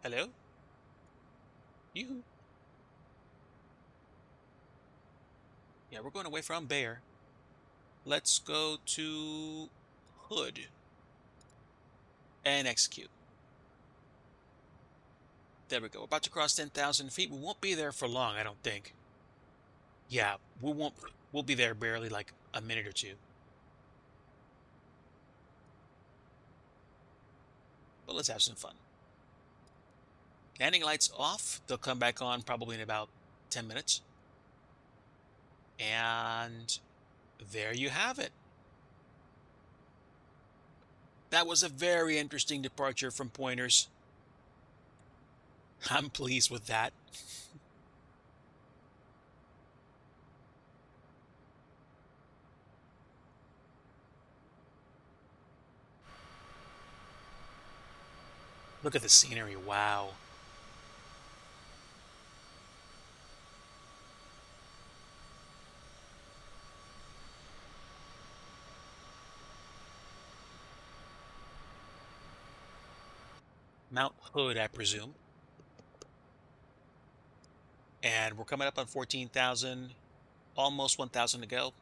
Hello? You? Yeah, we're going away from Bayer. Let's go to Hood and execute. There we go. We're about to cross 10,000 feet. We won't be there for long, I don't think. Yeah, we won't. We'll be there barely like a minute or two. But let's have some fun. Landing lights off. They'll come back on probably in about 10 minutes. And there you have it. That was a very interesting departure from Pointers. I'm pleased with that. Look at the scenery. Wow. Mount Hood, I presume. And we're coming up on 14,000, almost 1,000 to go.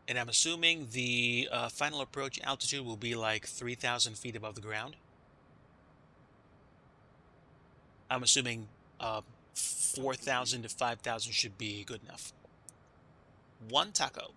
And I'm assuming the final approach altitude will be like 3,000 feet above the ground. I'm assuming 4,000 to 5,000 should be good enough. One taco.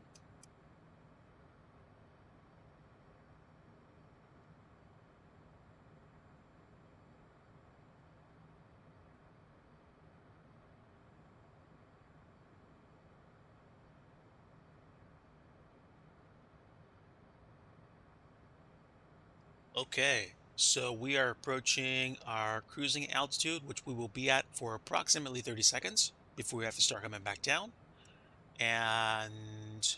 Okay, so we are approaching our cruising altitude, which we will be at for approximately 30 seconds before we have to start coming back down. And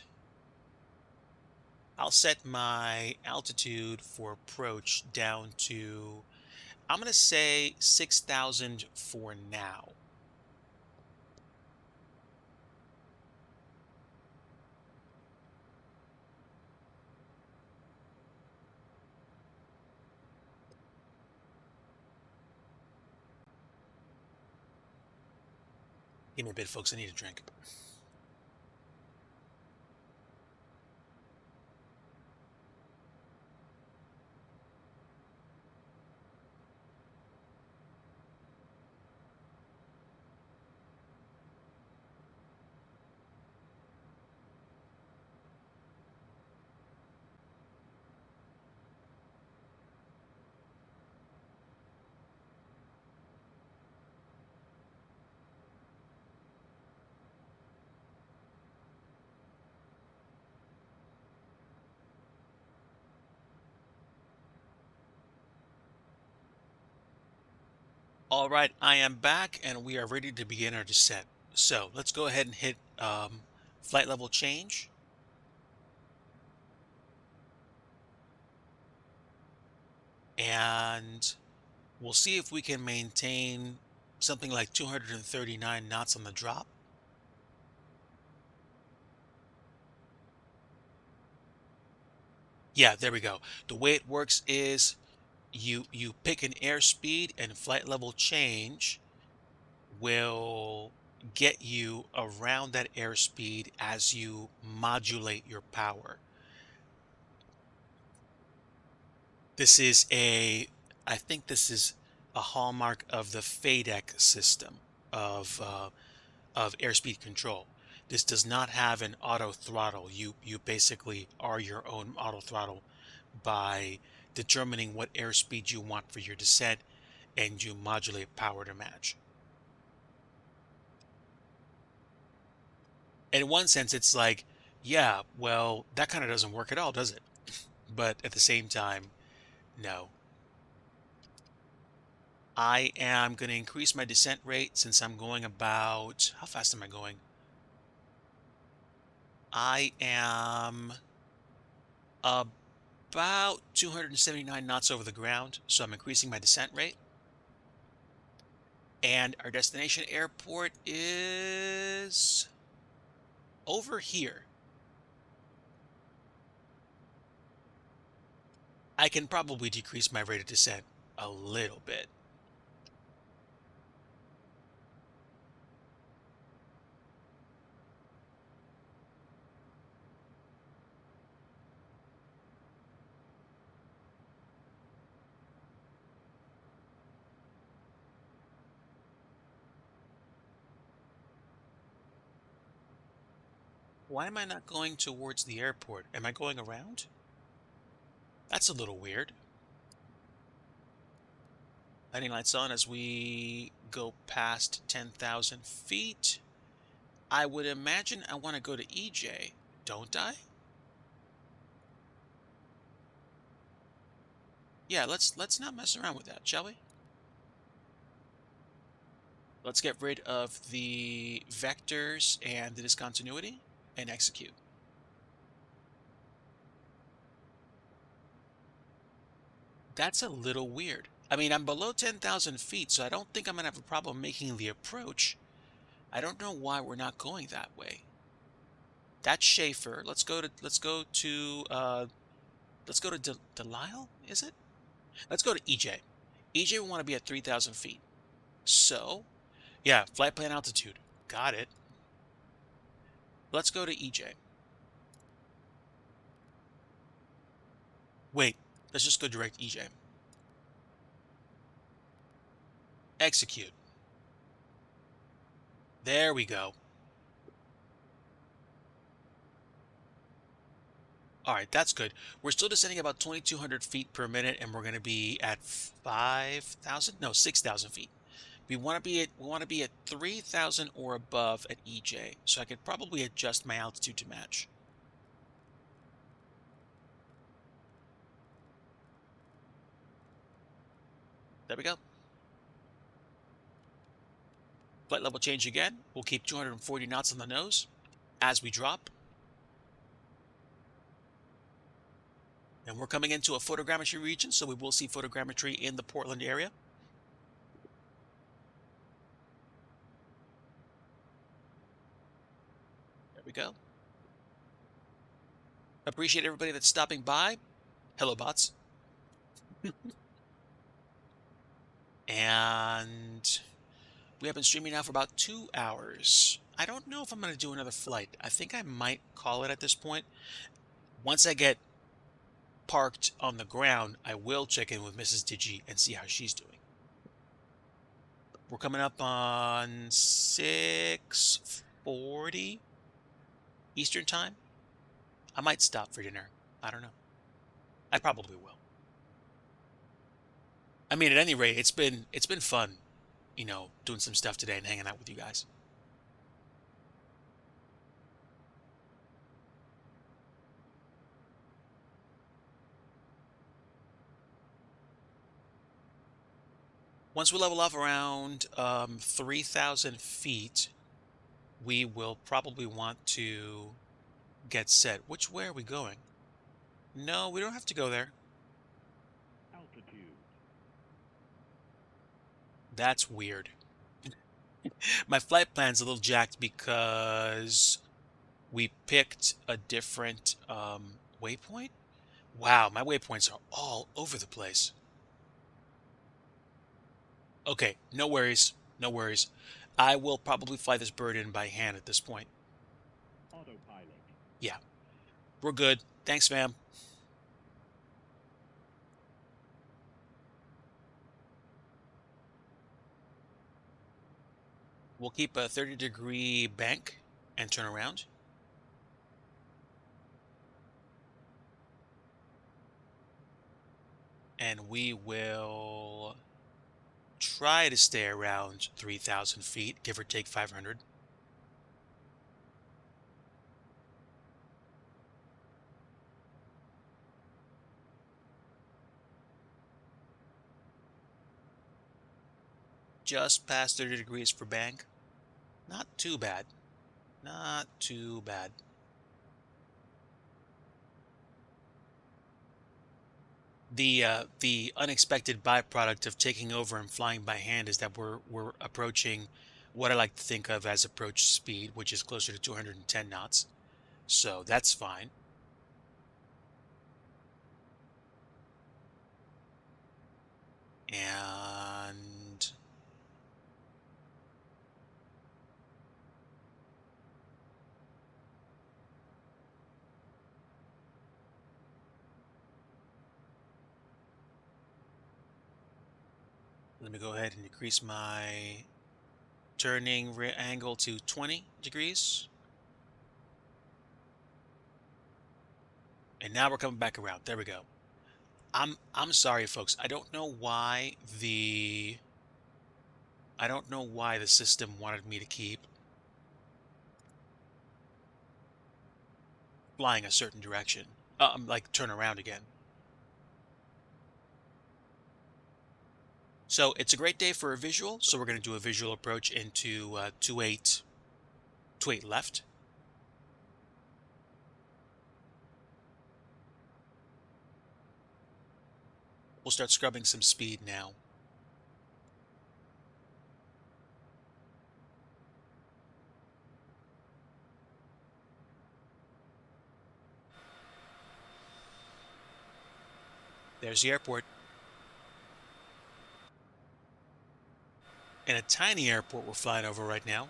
I'll set my altitude for approach down to, I'm going to say 6,000 for now. Give me a bit, folks. I need a drink. All right, I am back and we are ready to begin our descent. So let's go ahead and hit flight level change. And we'll see if we can maintain something like 239 knots on the drop. Yeah, there we go. The way it works is you pick an airspeed and flight level change will get you around that airspeed as you modulate your power. This is I think this is a hallmark of the FADEC system of airspeed control. This does not have an auto throttle. You basically are your own auto throttle by determining what airspeed you want for your descent, and you modulate power to match. In one sense, it's like, yeah, well, that kind of doesn't work at all, does it? But at the same time, no. I am going to increase my descent rate since I'm going about, how fast am I going? I am about 279 knots over the ground, so I'm increasing my descent rate. And our destination airport is over here. I can probably decrease my rate of descent a little bit. Why am I not going towards the airport? Am I going around? That's a little weird. Landing lights on as we go past 10,000 feet. I would imagine I want to go to EJ, don't I? Yeah, let's not mess around with that, shall we? Let's get rid of the vectors and the discontinuity and execute. That's a little weird. I mean, I'm below 10,000 feet, so I don't think I'm gonna have a problem making the approach. I don't know why we're not going that way. That's Schaefer. Let's go to Delisle, is it? Let's go to EJ. EJ will want to be at 3,000 feet. So, yeah, flight plan altitude. Got it. Let's go to EJ. Wait, let's just go direct EJ. Execute. There we go. All right, that's good. We're still descending about 2,200 feet per minute, and we're going to be at 5,000? No, 6,000 feet. We want to be at 3,000 or above at EJ, so I could probably adjust my altitude to match. There we go. Flight level change again. We'll keep 240 knots on the nose as we drop. And we're coming into a photogrammetry region, so we will see photogrammetry in the Portland area. There we go. Appreciate everybody that's stopping by. Hello, bots. And we have been streaming now for about 2 hours. I don't know if I'm going to do another flight. I think I might call it at this point. Once I get parked on the ground, I will check in with Mrs. Digi and see how she's doing. We're coming up on 6:40 Eastern time. I might stop for dinner. I don't know. I probably will. I mean, at any rate, it's been fun, you know, doing some stuff today and hanging out with you guys. Once we level off around 3,000 feet, we will probably want to get set. Which way are we going? No, we don't have to go there. Altitude. That's weird. My flight plan's a little jacked because we picked a different waypoint. Wow, my waypoints are all over the place. Okay, no worries. No worries. I will probably fly this bird in by hand at this point. Autopilot. Yeah. We're good. Thanks, fam. We'll keep a 30-degree bank and turn around. And we will try to stay around 3,000 feet, give or take 500. Just past 30 degrees for bank. Not too bad. Not too bad. The unexpected byproduct of taking over and flying by hand is that we're approaching what I like to think of as approach speed, which is closer to 210 knots. So that's fine. And let me go ahead and increase my turning angle to 20 degrees. And now we're coming back around. There we go. I'm sorry, folks. I don't know why the system wanted me to keep flying a certain direction. Like turn around again. So it's a great day for a visual. So we're going to do a visual approach into 28 left. We'll start scrubbing some speed now. There's the airport. And a tiny airport we're flying over right now.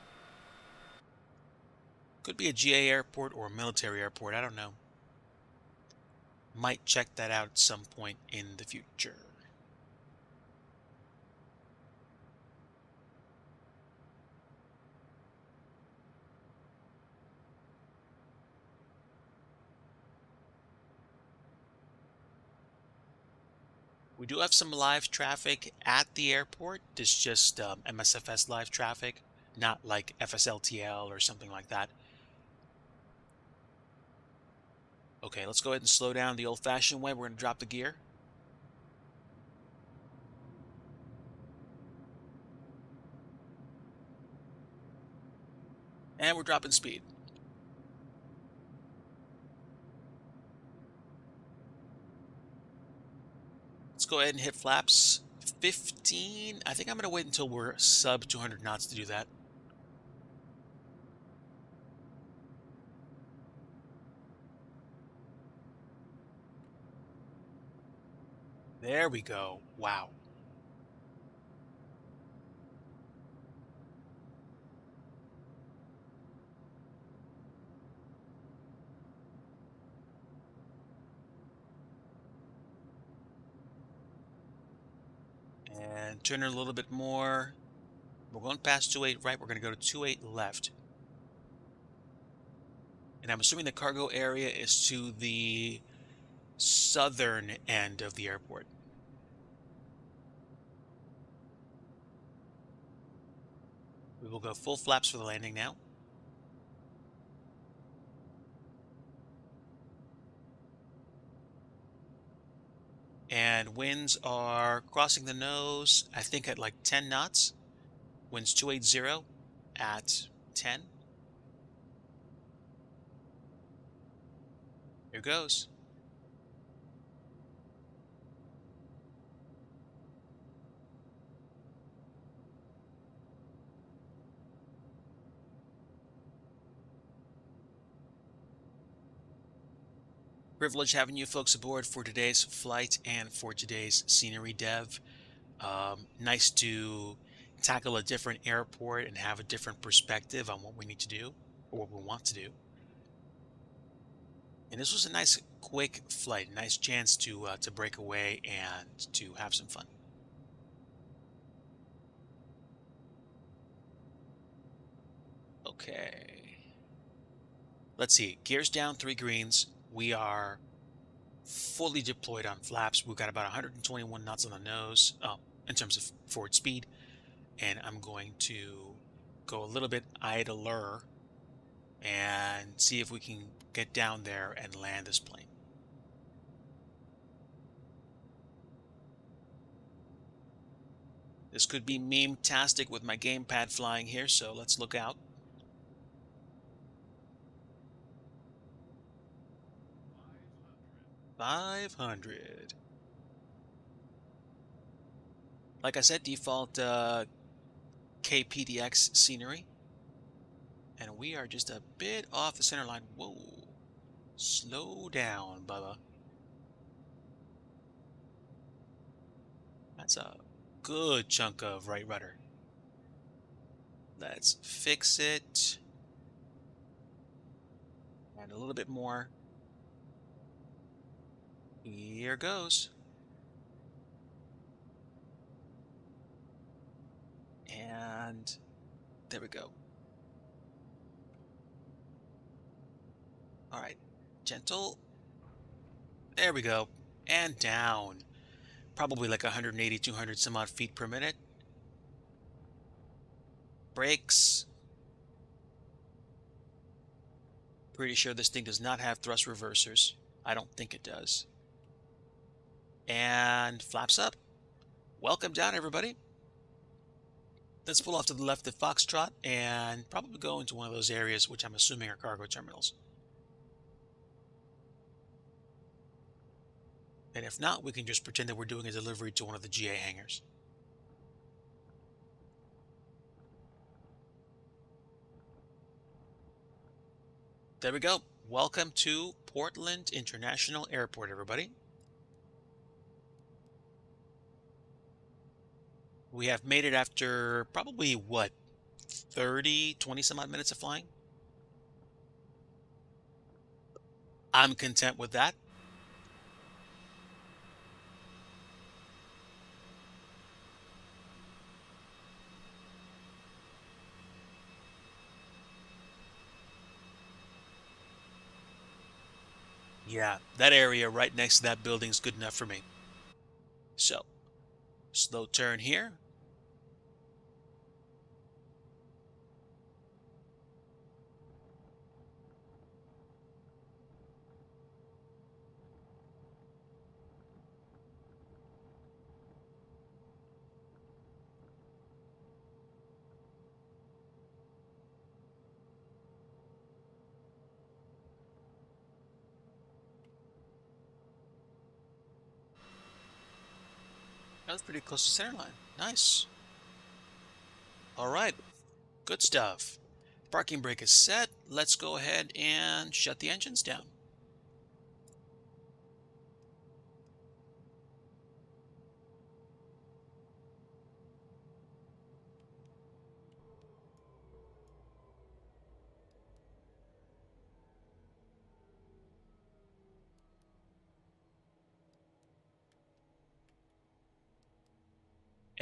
Could be a GA airport or a military airport. I don't know. Might check that out at some point in the future. We do have some live traffic at the airport. It's just MSFS live traffic, not like FSLTL or something like that. Okay, let's go ahead and slow down the old-fashioned way. We're going to drop the gear. And we're dropping speed. Let's go ahead and hit flaps 15. I think I'm going to wait until we're sub 200 knots to do that. There we go. Wow. And turn it a little bit more. We're going past 28 right. We're going to go to 28 left. And I'm assuming the cargo area is to the southern end of the airport. We will go full flaps for the landing now. And winds are crossing the nose, I think at like 10 knots. Winds 280 at 10. Here goes. Privilege having you folks aboard for today's flight and for today's scenery dev. Nice to tackle a different airport and have a different perspective on what we need to do or what we want to do. And this was a nice, quick flight, nice chance to break away and to have some fun. Okay. Let's see. Gears down, 3 greens. We are fully deployed on flaps. We've got about 121 knots on the nose in terms of forward speed. And I'm going to go a little bit idler and see if we can get down there and land this plane. This could be meme-tastic with my gamepad flying here, so let's look out. $500. Like I said, default KPDX scenery. And we are just a bit off the center line. Whoa. Slow down, Bubba. That's a good chunk of right rudder. Let's fix it. And a little bit more. Here goes. And there we go. All right, gentle. There we go. And down. Probably like 180, 200 some odd feet per minute. Brakes. Pretty sure this thing does not have thrust reversers. I don't think it does. And flaps up. Welcome down, everybody. Let's pull off to the left of Foxtrot and probably go into one of those areas, which I'm assuming are cargo terminals. And if not, we can just pretend that we're doing a delivery to one of the GA hangars. There we go. Welcome to Portland International Airport, everybody. We have made it after probably, what, 30, 20 some odd minutes of flying? I'm content with that. Yeah, that area right next to that building is good enough for me. So, slow turn here. That was pretty close to center line. Nice. All right. Good stuff. Parking brake is set. Let's go ahead and shut the engines down.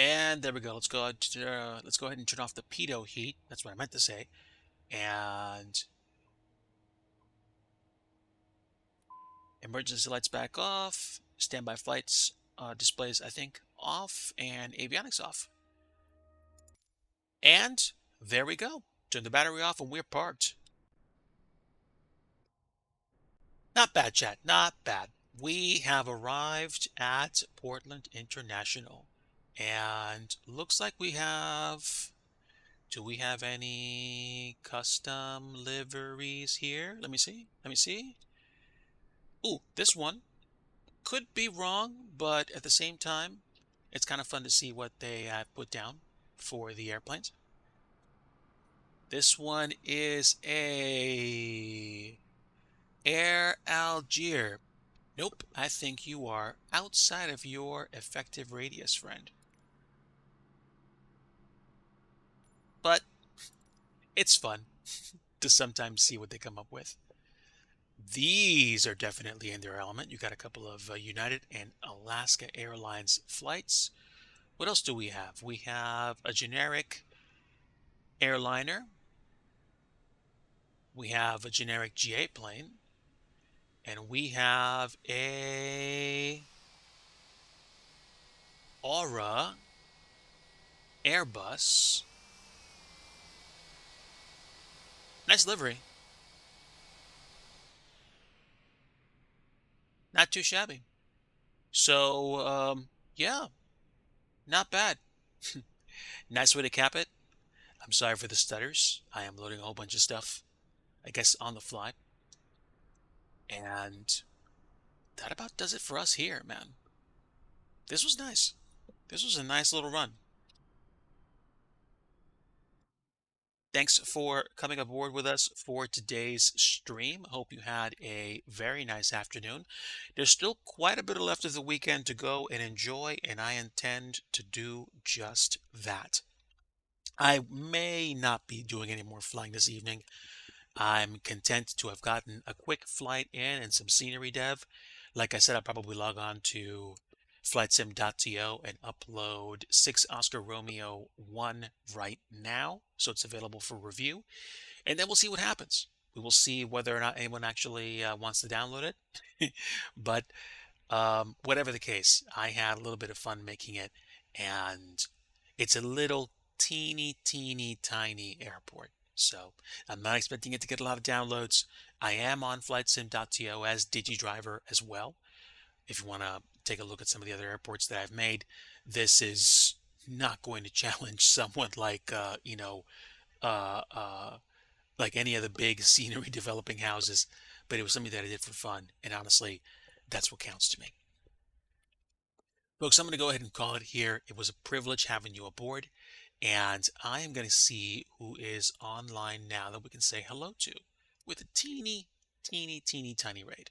And there we go. Let's go ahead and turn off the pitot heat. That's what I meant to say. And emergency lights back off. Standby flights displays, I think, off, and avionics off. And there we go. Turn the battery off and we're parked. Not bad, chat. Not bad. We have arrived at Portland International. And looks like we have... Do we have any custom liveries here? Let me see. Let me see. Ooh, this one. Could be wrong, but at the same time, it's kind of fun to see what they have put down for the airplanes. This one is a Air Algiers. Nope, I think you are outside of your effective radius, friend. But it's fun to sometimes see what they come up with. These are definitely in their element. You got a couple of United and Alaska Airlines flights. What else do we have? We have a generic airliner. We have a generic GA plane. And we have a Aura Airbus. Nice livery. Not too shabby. So, yeah, not bad. Nice way to cap it. I'm sorry for the stutters. I am loading a whole bunch of stuff, I guess, on the fly. And that about does it for us here, man. This was nice. This was a nice little run. Thanks for coming aboard with us for today's stream. Hope you had a very nice afternoon. There's still quite a bit left of the weekend to go and enjoy, and I intend to do just that. I may not be doing any more flying this evening. I'm content to have gotten a quick flight in and some scenery dev. Like I said, I'll probably log on to flightsim.to and upload 6 Oscar Romeo 1 right now, so it's available for review. And then we'll see what happens. We will see whether or not anyone actually wants to download it. But whatever the case, I had a little bit of fun making it, and it's a little teeny tiny airport. So I'm not expecting it to get a lot of downloads. I am on flightsim.to as DigiDriver as well. If you want to take a look at some of the other airports that I've made, this is not going to challenge someone like, like any of the big scenery developing houses, but it was something that I did for fun. And honestly, that's what counts to me. Folks, I'm going to go ahead and call it here. It was a privilege having you aboard. And I am going to see who is online now that we can say hello to with a teeny tiny raid.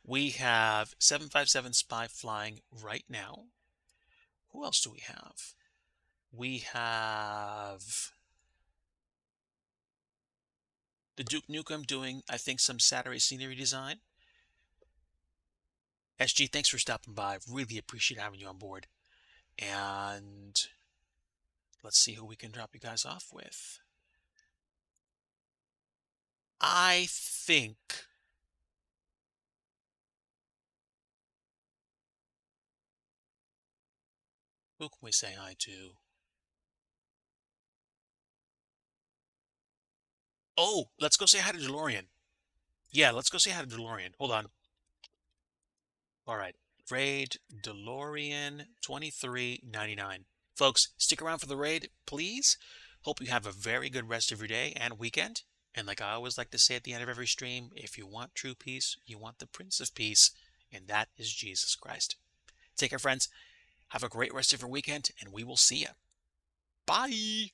We have 757 Spy flying right now. Who else do we have? We have the Duke Nukem doing, I think, some Saturday scenery design. SG, thanks for stopping by. Really appreciate having you on board. And let's see who we can drop you guys off with. I think who can we say hi to? Oh, let's go say hi to DeLorean. Yeah, let's go say hi to DeLorean. Hold on. All right. Raid DeLorean 2399. Folks, stick around for the raid, please. Hope you have a very good rest of your day and weekend. And like I always like to say at the end of every stream, if you want true peace, you want the Prince of Peace, and that is Jesus Christ. Take care, friends. Have a great rest of your weekend, and we will see you. Bye.